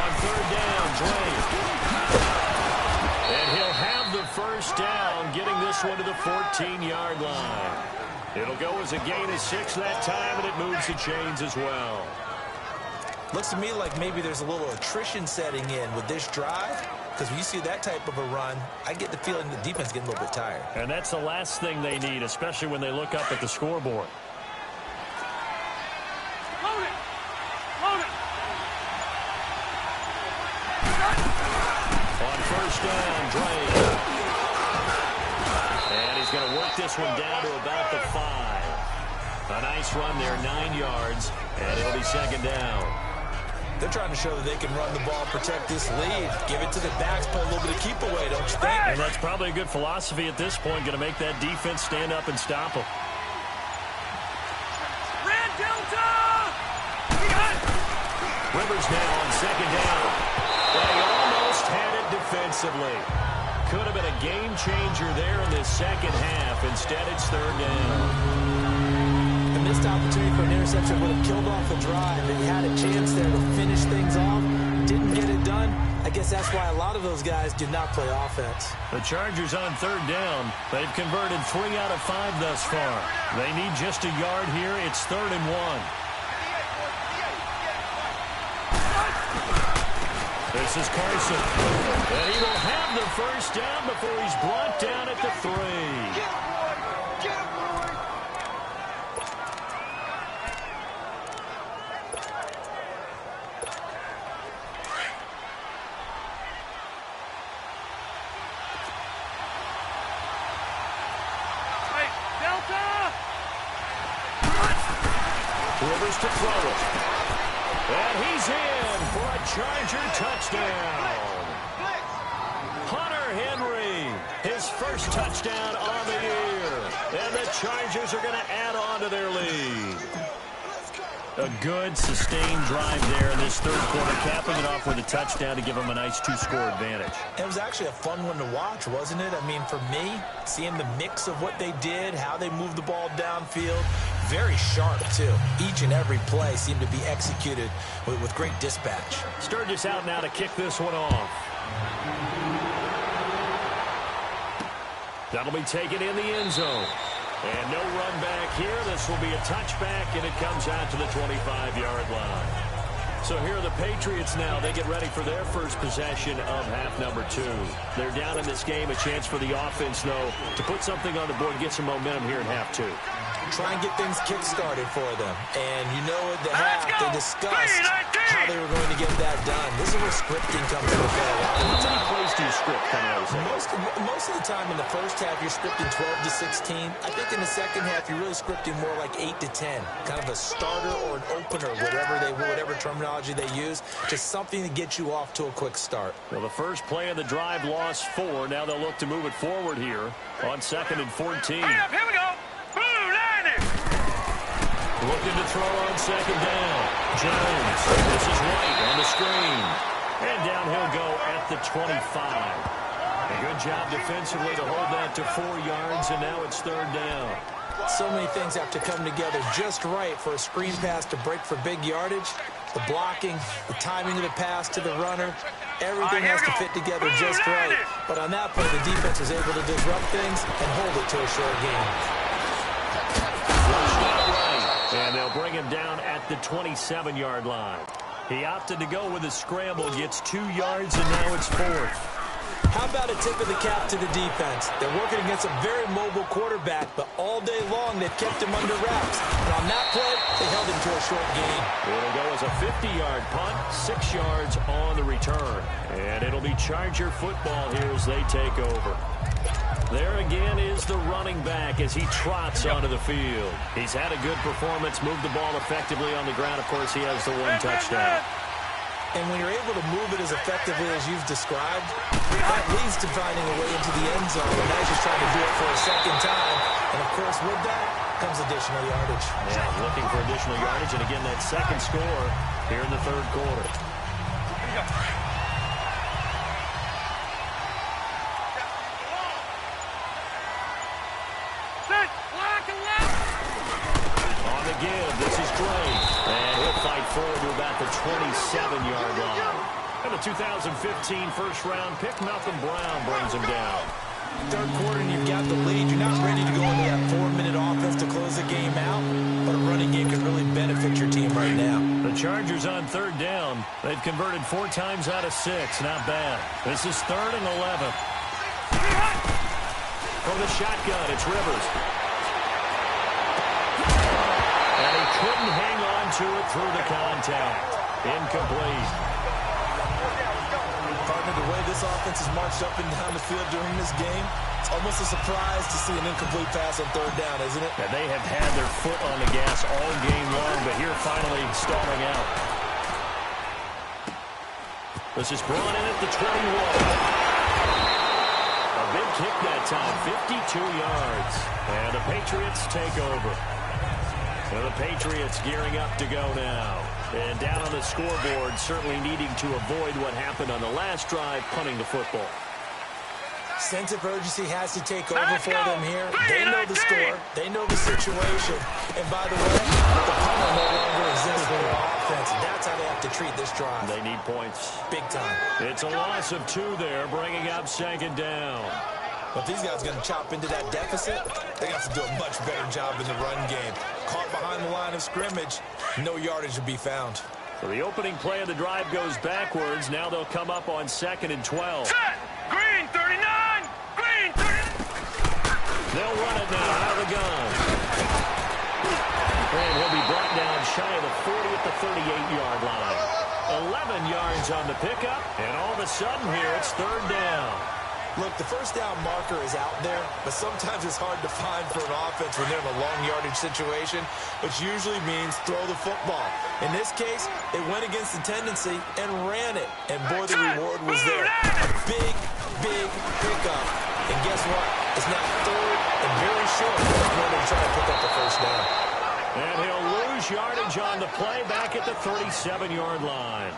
On third down, Drake. And he'll have the first down, getting this one to the 14-yard line. It'll go as a gain of 6 that time, and it moves the chains as well. Looks to me like maybe there's a little attrition setting in with this drive, because when you see that type of a run, I get the feeling the defense is getting a little bit tired. And that's the last thing they need, especially when they look up at the scoreboard. Load it! Load it! On first down, Drake. And he's going to work this one down to about the 5. A nice run there, 9 yards, and it'll be second down. They're trying to show that they can run the ball, protect this lead. Give it to the backs, play a little bit of keep away, don't you think? And that's probably a good philosophy at this point, going to make that defense stand up and stop them. Red Delta! Rivers now on second down. They almost had it defensively. Could have been a game changer there in this second half. Instead, it's third down. The missed opportunity for an interception would have killed off the drive. They had a chance there to finish things off. Didn't get it done. I guess that's why a lot of those guys did not play offense. The Chargers on third down. They've converted 3 out of 5 thus far. They need just a yard here. It's 3rd and 1. This is Carson. And he will have the first down before he's brought down at the 3. Rivers to throw it. And he's in for a Charger touchdown. Hunter Henry, his first touchdown on the year. And the Chargers are going to add on to their lead. A good, sustained drive there in this third quarter, capping it off with a touchdown to give them a nice 2-score advantage. It was actually a fun one to watch, wasn't it? I mean, for me, seeing the mix of what they did, how they moved the ball downfield, very sharp, too. Each and every play seemed to be executed with great dispatch. Sturgis out now to kick this one off. That'll be taken in the end zone. And no run back here. This will be a touchback, and it comes out to the 25-yard line. So here are the Patriots now. They get ready for their first possession of half number 2. They're down in this game. A chance for the offense, though, to put something on the board, get some momentum here in half 2. Try and get things kick-started for them. And you know at the half, they discussed how they were going to get that done. This is where scripting comes into play. How many plays do you script coming out of the Most of the time in the first half, you're scripting 12 to 16. I think in the second half, you're really scripting more like 8 to 10. Kind of a starter or an opener, whatever terminology they use. Just something to get you off to a quick start. Well, the first play of the drive lost 4. Now they'll look to move it forward here on 2nd and 14. Hurry up, here we go. Looking to throw on second down. Jones. This is White on the screen. And down he'll go at the 25. A good job defensively to hold that to 4 yards, and now it's third down. So many things have to come together just right for a screen pass to break for big yardage. The blocking, the timing of the pass to the runner, everything has to fit together just right. But on that point, the defense was able to disrupt things and hold it to a short game. And they'll bring him down at the 27-yard line. He opted to go with a scramble, gets 2 yards, and now it's 4th. How about a tip of the cap to the defense? They're working against a very mobile quarterback, but all day long they've kept him under wraps. And on that play, they held him to a short gain. It'll go as a 50-yard punt, 6 yards on the return. And it'll be Charger football here as they take over. There again is the running back as he trots onto the field. He's had a good performance, moved the ball effectively on the ground. Of course, he has the 1 touchdown. And when you're able to move it as effectively as you've described, that leads to finding a way into the end zone. And now he's just trying to do it for a second time. And, of course, with that comes additional yardage. Yeah, looking for additional yardage, and again, that second score here in the third quarter. On the give, this is Drake, and he'll fight forward to about the 27-yard line. And the 2015 first-round pick, Malcolm Brown, brings him down. Third quarter, and you've got the lead. You're not ready to go into that 4-minute offense to close the game out, but a running game can really benefit your team right now. The Chargers on third down. They've converted 4 times out of 6. Not bad. This is 3rd and 11. From the shotgun, it's Rivers. And he couldn't hang on to it through the contact. Incomplete. Partner, the way this offense has marched up and down the field during this game, it's almost a surprise to see an incomplete pass on third down, isn't it? And they have had their foot on the gas all game long, but here finally stalling out. This is brought in at the 21. A big kick that time, 52 yards. And the Patriots take over. And the Patriots gearing up to go now. And down on the scoreboard, certainly needing to avoid what happened on the last drive, punting the football. Sense of urgency has to take over for them here. They know the score. They know the situation. And by the way, the punter no longer exists for their offense. That's how they have to treat this drive. They need points. Big time. It's a loss of 2 there, bringing up 2nd down. But if these guys are going to chop into that deficit, they're going to have to do a much better job in the run game. Caught behind the line of scrimmage, no yardage to be found. So the opening play of the drive goes backwards. Now they'll come up on 2nd and 12. Set! Green 39! Green 30! They'll run it now out of the gun. And he'll be brought down shy of the 40 at the 38-yard line. 11 yards on the pickup, and all of a sudden here it's 3rd down. Look, the first down marker is out there, but sometimes it's hard to find for an offense when they're in a long yardage situation, which usually means throw the football. In this case, they went against the tendency and ran it, and boy, the reward was there. A big, big pickup. And guess what? It's now 3rd and very short in order to try to pick up the first down. And he'll lose yardage on the play back at the 37-yard line.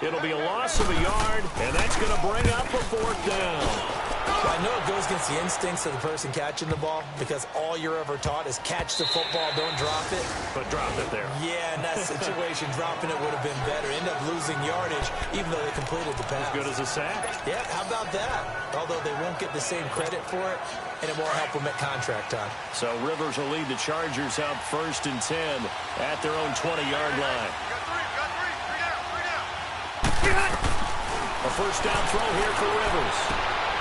It'll be a loss of a yard, and that's going to bring up a 4th down. I know it goes against the instincts of the person catching the ball because all you're ever taught is catch the football, don't drop it. But drop it there. Yeah, in that situation, dropping it would have been better. End up losing yardage, even though they completed the pass. As good as a sack. Yeah, how about that? Although they won't get the same credit for it, and it won't help them at contract time. So Rivers will lead the Chargers out 1st and 10 at their own 20-yard line. A first down throw here for Rivers.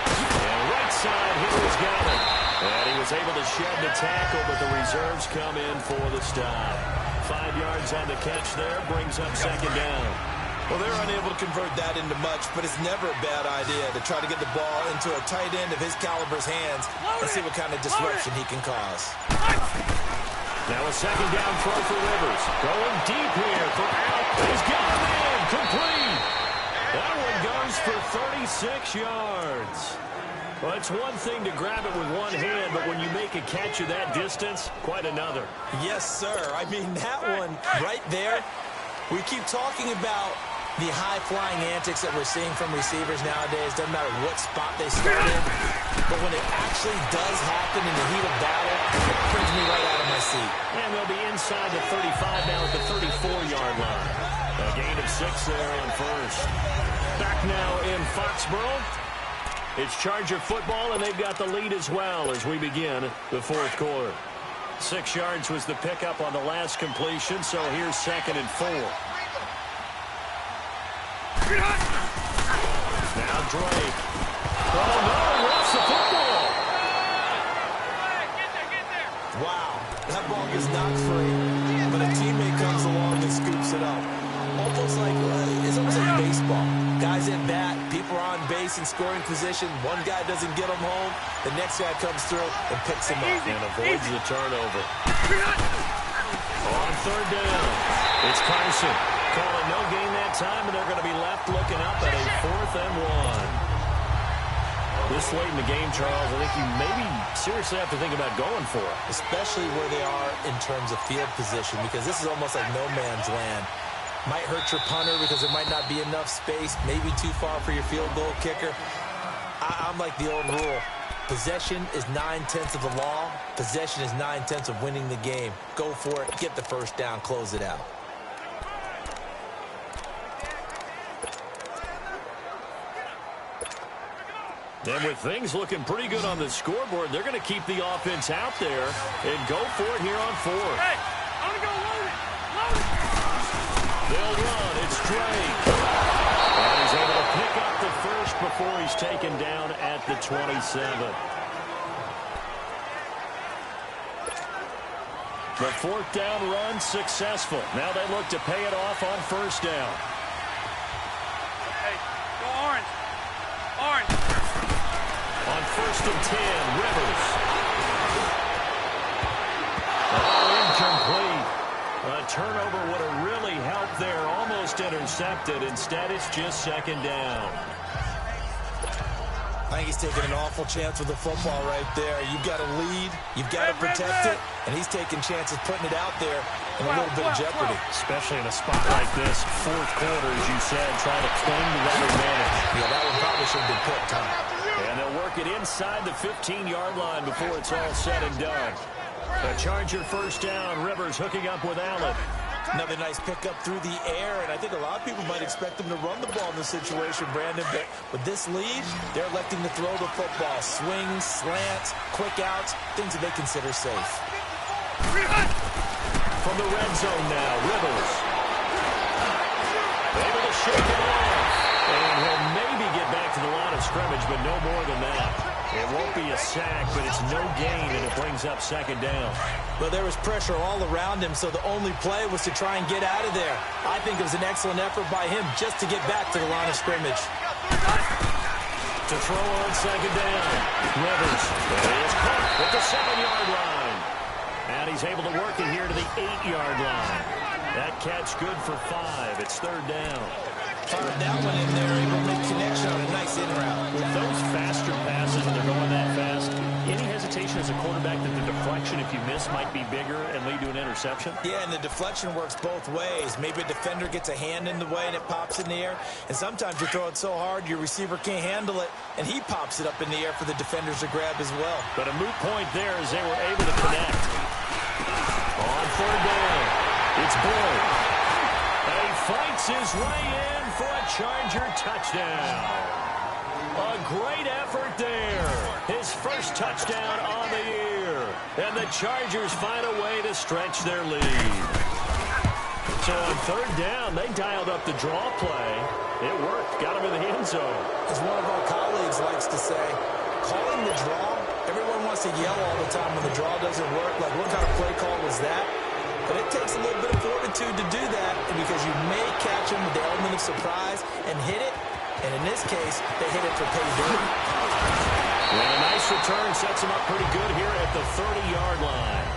And right side, here is Gallup. And he was able to shed the tackle, but the reserves come in for the stop. 5 yards on the catch there, brings up 2nd down. Well, they're unable to convert that into much, but it's never a bad idea to try to get the ball into a tight end of his caliber's hands and see what kind of disruption he can cause. Now a 2nd down throw for Rivers. Going deep here for Allen. He's got him in. Complete. That one goes for 36 yards. Well, it's one thing to grab it with one hand, but when you make a catch of that distance, quite another. Yes, sir. I mean, that one right there, we keep talking about the high-flying antics that we're seeing from receivers nowadays. Doesn't matter what spot they start in. But when it actually does happen in the heat of battle, it brings me right out of my seat. And they'll be inside the 35 now at the 34-yard line. A gain of 6 there on 1st. Back now in Foxborough. It's Charger football, and they've got the lead as well as we begin the 4th quarter. 6 yards was the pickup on the last completion, so here's 2nd and 4. Now Drake. Oh, no, lost the football. Wow, that ball is not free, but a teammate comes along and scoops it up. Almost like, it's almost like baseball. Guys at bat, people are on base in scoring position. One guy doesn't get him home. The next guy comes through and picks him up. And avoids the turnover. On 3rd down, it's Carson. Calling no gain that time, and they're going to be left looking up at a 4th and 1. This late in the game, Charles, I think you maybe seriously have to think about going for it. Especially where they are in terms of field position, because this is almost like no man's land. Might hurt your punter because there might not be enough space, maybe too far for your field goal kicker. I'm like the old rule. Possession is 9/10 of the law. Possession is 9/10 of winning the game. Go for it. Get the first down. Close it out. And with things looking pretty good on the scoreboard, they're going to keep the offense out there and go for it here on fourth. Hey, I'm going to go load it. Load it. They'll run. It's Drake. And he's able to pick up the first before he's taken down at the 27. The fourth down run successful. Now they look to pay it off on first down. Hey, go orange. Orange. On first and 10, Rivers. Oh, incomplete. A turnover would have really helped there. Almost intercepted. Instead, it's just second down. I think he's taking an awful chance with the football right there. You've got to lead. You've got to protect it. And he's taking chances putting it out there in a little bit of jeopardy. Especially in a spot like this, fourth quarter, as you said, trying to cling to that advantage. Yeah, that one probably should have been picked, huh? And they'll work it inside the 15-yard line before it's all said and done. A Charger first down. Rivers hooking up with Allen. Another nice pickup through the air, and I think a lot of people might expect them to run the ball in this situation, Brandon, but with this lead, they're electing to throw the football. Swings, slants, quick outs, things that they consider safe. From the red zone now, Rivers. Able to shake it off, and he'll maybe get back to the line of scrimmage, but no more than that. It won't be a sack, but it's no gain, and it brings up second down. Well, there was pressure all around him, so the only play was to try and get out of there. I think it was an excellent effort by him just to get back to the line of scrimmage. To throw on second down, Rivers is caught at the 7-yard line. And he's able to work it here to the 8-yard line. That catch good for 5. It's third down. Fired that one in there, able to make connection on a nice in route. With those faster passes and they're going that fast, any hesitation as a quarterback that the deflection, if you miss, might be bigger and lead to an interception? Yeah, and the deflection works both ways. Maybe a defender gets a hand in the way and it pops in the air. And sometimes you throw it so hard your receiver can't handle it, and he pops it up in the air for the defenders to grab as well. But a moot point there as they were able to connect. On third down, it's Boyd. And he fights his way in for a Charger touchdown. A great effort there. His first touchdown on the year. And the Chargers find a way to stretch their lead. So on third down, they dialed up the draw play. It worked. Got him in the end zone. As one of our colleagues likes to say, calling the draw, everyone wants to yell all the time when the draw doesn't work. Like, what kind of play call was that? But it takes a little bit of fortitude to do that because you may catch him with the element of surprise and hit it. And in this case, they hit it for payday. And a nice return sets him up pretty good here at the 30-yard line.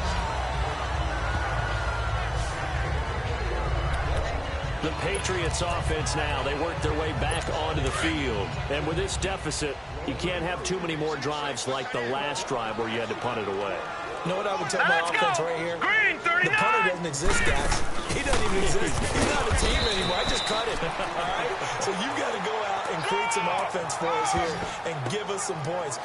The Patriots offense now, they work their way back onto the field. And with this deficit, you can't have too many more drives like the last drive where you had to punt it away. You know what I would tell my offense right here? Green, 39. The punter doesn't exist, guys. He doesn't even exist. He's not a team anymore. I just cut him. All right? So you've got to go out and create some offense for us here and give us some points.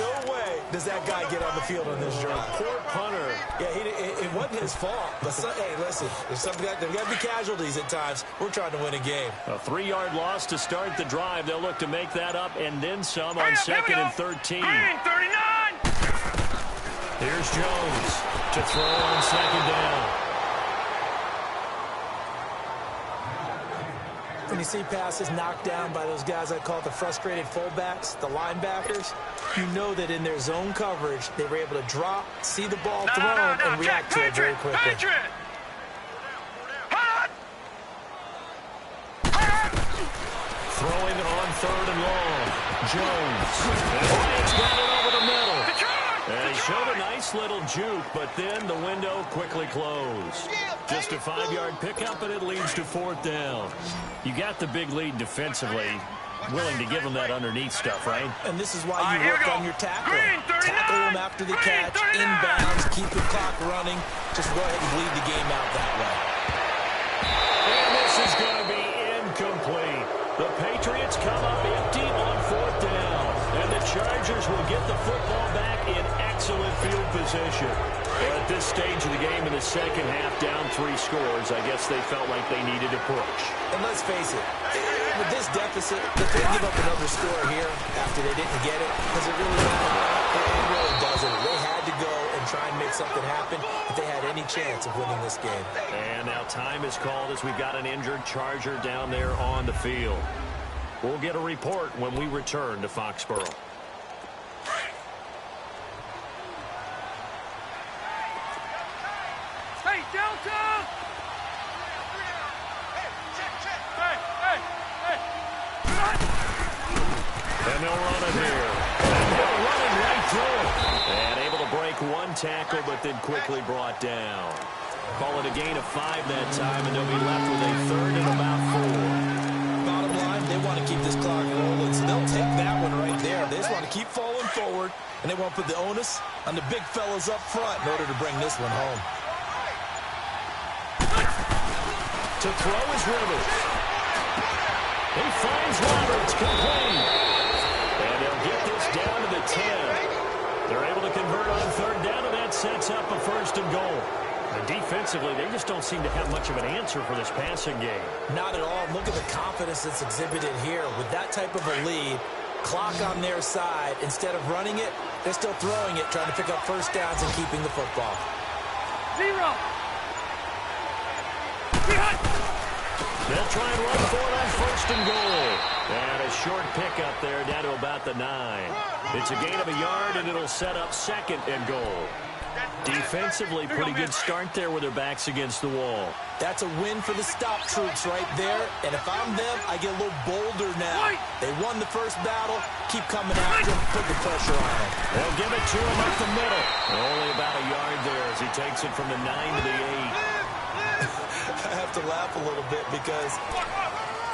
No way does that guy get on the field on this drive. Poor punter. Yeah, it wasn't his fault. But, hey, listen, there's got to be casualties at times. We're trying to win a game. A 3-yard loss to start the drive. They'll look to make that up and then some on second and 13. Green, 39. Here's Jones to throw on second down. When you see passes knocked down by those guys I call the frustrated fullbacks, the linebackers, you know that in their zone coverage, they were able to drop, see the ball thrown, and react to it very quickly. Throwing on third and long. Jones. And Bryant's got it over the middle. And he showed a nice little juke, but then the window quickly closed. Just a 5-yard pickup, and it leads to fourth down. You got the big lead defensively. willing to give them that underneath stuff, right? And this is why you work on your tackling. Tackle them after the catch, inbounds, keep the clock running. Just go ahead and bleed the game out that way. And this is going to be incomplete. The Patriots come up empty on 4th down. And the Chargers will get the football back in excellent field position. At this stage of the game in the second half, down 3 scores, I guess they felt like they needed to push. And let's face it, with this deficit, they couldn't give up another score here after they didn't get it. Does it really matter? It really doesn't. They had to go and try and make something happen if they had any chance of winning this game. And now time is called as we've got an injured Charger down there on the field. We'll get a report when we return to Foxborough. Hey, Delta! And they'll run it here. And they'll run it right through it. And able to break 1 tackle, but then quickly brought down. Call it a gain of 5 that time, and they'll be left with a 3rd and about 4. Bottom line, they want to keep this clock rolling, so they'll take that one right there. They just want to keep falling forward, and they want to put the onus on the big fellas up front in order to bring this one home. To throw is Rivers. He finds Roberts, complete. And they'll get this down to the 10. They're able to convert on 3rd down, and that sets up a 1st and goal. And defensively, they just don't seem to have much of an answer for this passing game. Not at all. Look at the confidence that's exhibited here. With that type of a lead, clock on their side, instead of running it, they're still throwing it, trying to pick up 1st downs and keeping the football. 0. They'll try and run for it on 1st and goal. And a short pickup there down to about the 9. It's a gain of a yard, and it'll set up 2nd and goal. Defensively, pretty good start there with their backs against the wall. That's a win for the stop troops right there. And if I'm them, I get a little bolder now. They won the first battle. Keep coming after them. Put the pressure on them. They'll give it to him up the middle. Only about a yard there as he takes it from the 9 to the 8. I have to laugh a little bit because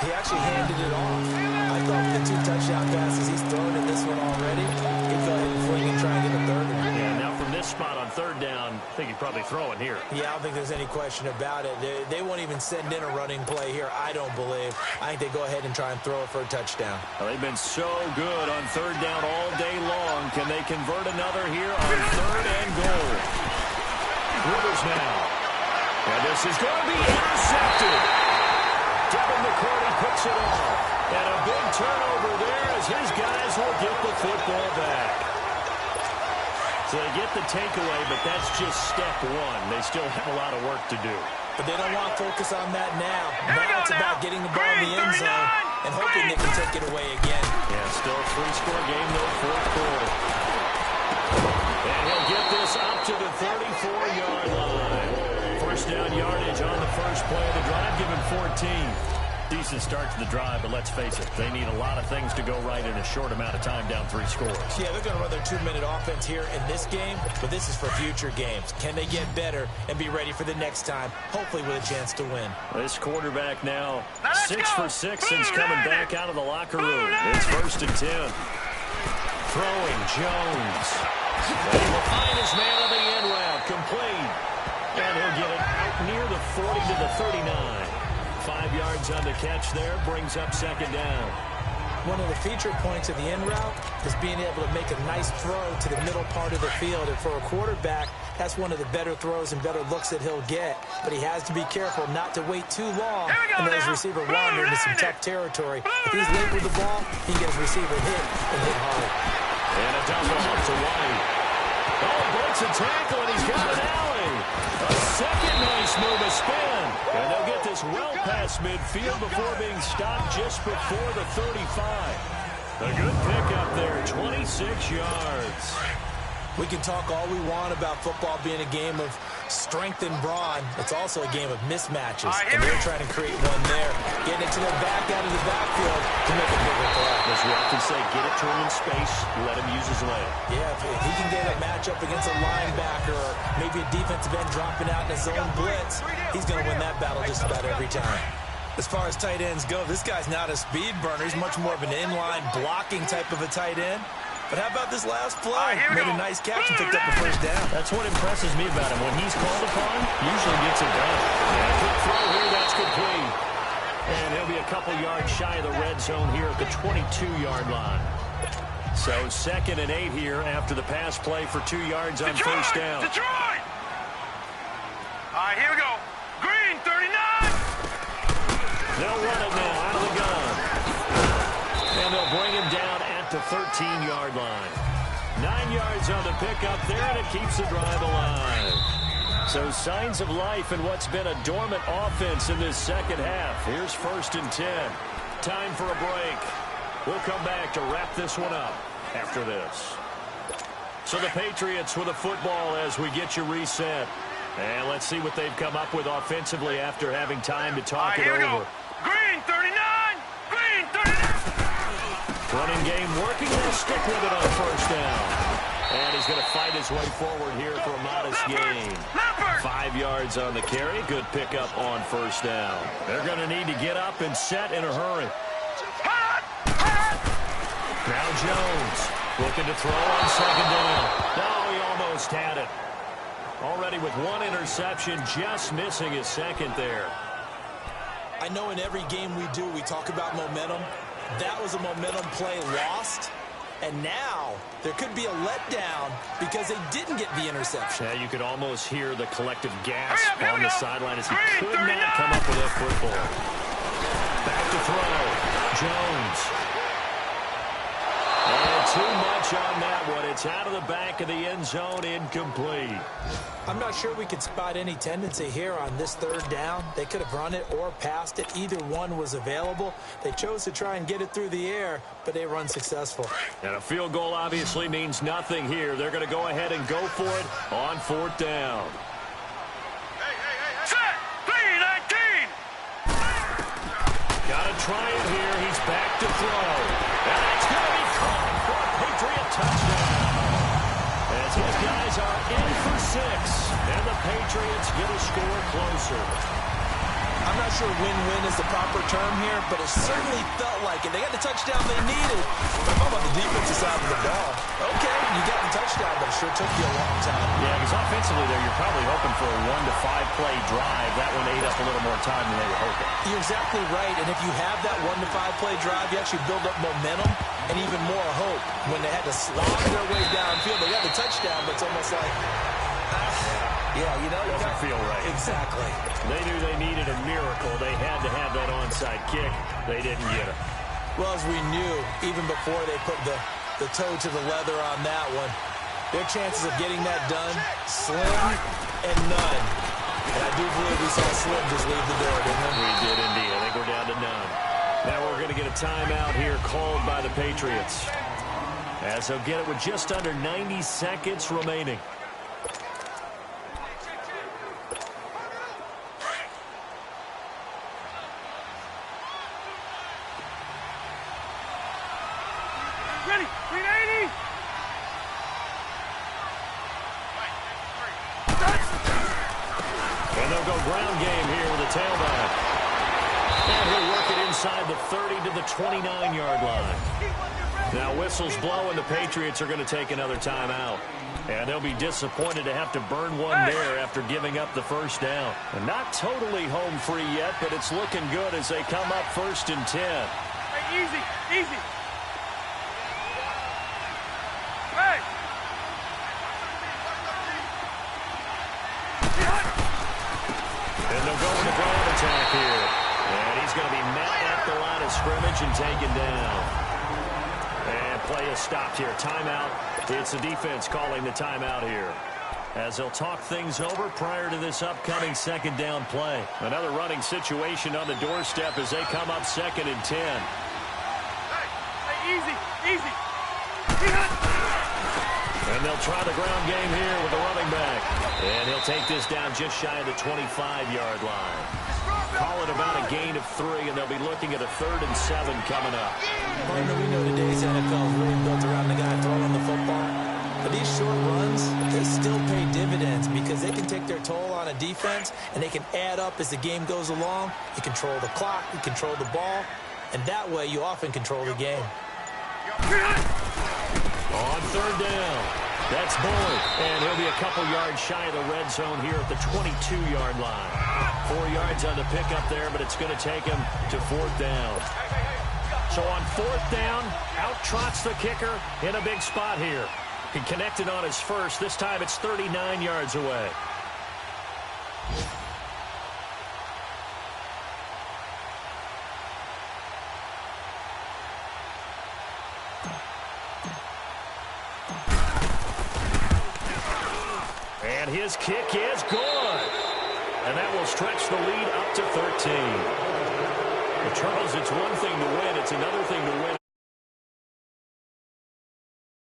he actually handed it off. I thought the 2 touchdown passes he's thrown in this one already, he'd go ahead and fling and try and get a 3rd one. Yeah, now from this spot on 3rd down, I think he'd probably throw it here. Yeah, I don't think there's any question about it. They won't even send in a running play here, I don't believe. I think they go ahead and try and throw it for a touchdown. Well, they've been so good on 3rd down all day long. Can they convert another here on 3rd and goal? Rivers now. And this is going to be intercepted. Devin McCourty picks it off. And a big turnover there as his guys will get the football back. So they get the takeaway, but that's just step 1. They still have a lot of work to do. But they don't want to focus on that now. Now it's about getting the ball in the end zone and hoping they can take it away again. Yeah, still a 3-score game, though, 4th quarter. And he'll get this up to the 34-yard line. 1st down yardage on the first play of the drive. Give him 14. Decent start to the drive, but let's face it, they need a lot of things to go right in a short amount of time, down 3 scores. Yeah, they're going to run their 2-minute offense here in this game, but this is for future games. Can they get better and be ready for the next time, hopefully with a chance to win? This quarterback now 6 for 6 since coming back out of the locker room. It's 1st and 10. Throwing Jones. And he will find his man on the end route, complete. And he'll get it near the 40 to the 39. 5 yards on the catch there, brings up 2nd down. One of the feature points of the end route is being able to make a nice throw to the middle part of the field. And for a quarterback, that's one of the better throws and better looks that he'll get. But he has to be careful not to wait too long and let his receiver wander into some tough territory. If he's late with the ball, he can get his receiver hit and hit hard. And a double up to White. Oh, breaks a tackle, and he's got an alley. A second nice move, a spin. And they'll get this well past midfield before being stopped just before the 35. A good pickup there, 26 yards. We can talk all we want about football being a game of strength and brawn. It's also a game of mismatches, and they're trying to create one there. Getting it to their back out of the backfield to make a bigger play. As we often say, get it to him in space, let him use his leg. Yeah, if he can get a matchup against a linebacker or maybe a defensive end dropping out in his own blitz, he's going to win that battle just about every time. As far as tight ends go, this guy's not a speed burner. He's much more of an inline blocking type of a tight end. But how about this last play? Made a nice catch and picked up the first down. That's what impresses me about him. When he's called upon, usually gets it done. And a quick throw here, that's complete. And he'll be a couple yards shy of the red zone here at the 22-yard line. So 2nd and 8 here after the pass play for 2 yards on first down. Detroit! All right, here we go. Green, 39! They'll run it now out of the gun. And they'll bring him down at the 13-yard line. 9 yards on the pickup there, and it keeps the drive alive. So signs of life in what's been a dormant offense in this second half. Here's 1st and 10. Time for a break. We'll come back to wrap this one up after this. So the Patriots with a football as we get you reset. And let's see what they've come up with offensively after having time to talk it over. Green, 39! Green, 39! Running game working. They'll stick with it on first down. And he's going to fight his way forward here for a modest gain. 5 yards on the carry. Good pickup on first down. They're going to need to get up and set in a hurry. Now Jones looking to throw on second down. No, he almost had it. Already with 1 interception, just missing his second there. I know in every game we do, we talk about momentum. That was a momentum play lost. And now there could be a letdown because they didn't get the interception. Yeah, you could almost hear the collective gasp on the sideline as he could not come up with that football. Back to throw. Jones. And too much on that one. It's out of the back of the end zone, incomplete. I'm not sure we could spot any tendency here on this 3rd down. They could have run it or passed it. Either one was available. They chose to try and get it through the air, but they were unsuccessful. And a field goal obviously means nothing here. They're going to go ahead and go for it on 4th down. Set! 3-19! Got to try it here. He's back to throw. And that's going to be caught for a Patriot touchdown. As his guys are in for 6, and the Patriots get a score closer. I'm not sure win-win is the proper term here, but it certainly felt like it. They got the touchdown they needed. But how about the defensive side of the ball? Okay, you got the touchdown, but it sure took you a long time. Yeah, because offensively there, you're probably hoping for a 1 to 5 play drive. That one ate up a little more time than they were hoping. You're exactly right, and if you have that 1 to 5 play drive, you actually build up momentum and even more hope. When they had to slog their way downfield, they got the touchdown, but it's almost like, yeah, you know, it doesn't feel right. Exactly. They knew they needed a miracle. They had to have that onside kick. They didn't get it. Well, as we knew, even before they put the toe to the leather on that one, their chances of getting that done, slim and none. And I do believe we saw Slim just leave the door, didn't we? We did indeed. I think we're down to none. Now we're going to get a timeout here called by the Patriots, as they'll get it with just under 90 seconds remaining. Ready, 380! And they'll go ground game here with a tailback. And he'll work it inside the 30 to the 29-yard line. Now whistles blow, and the Patriots are going to take another timeout. And they'll be disappointed to have to burn one there after giving up the first down. And not totally home free yet, but it's looking good as they come up 1st and 10. Hey, easy, easy. Hey! And they'll go with the ground attack here. And he's going to be met at the line of scrimmage and taken down. And play is stopped here. Timeout. It's the defense calling the timeout here, as they'll talk things over prior to this upcoming 2nd down play. Another running situation on the doorstep as they come up 2nd and 10. Hey, easy, easy. And they'll try the ground game here with the running back. And he'll take this down just shy of the 25-yard line. Call it about a gain of 3, and they'll be looking at a 3rd and 7 coming up. Partner, we know today's NFL is really built around the guy throwing the football. But these short runs, they still pay dividends because because they can take their toll on a defense, and they can add up as the game goes along. You control the clock, you control the ball, and that way you often control the game. On third down, that's Boyd, and he'll be a couple yards shy of the red zone here at the 22-yard line. 4 yards on the pickup there, but it's going to take him to fourth down. So on fourth down, out trots the kicker in a big spot here. He connected on his first. This time it's 39 yards away. And his kick is good. And that will stretch the lead up to 13. Well, Charles, it's one thing to win. It's another thing to win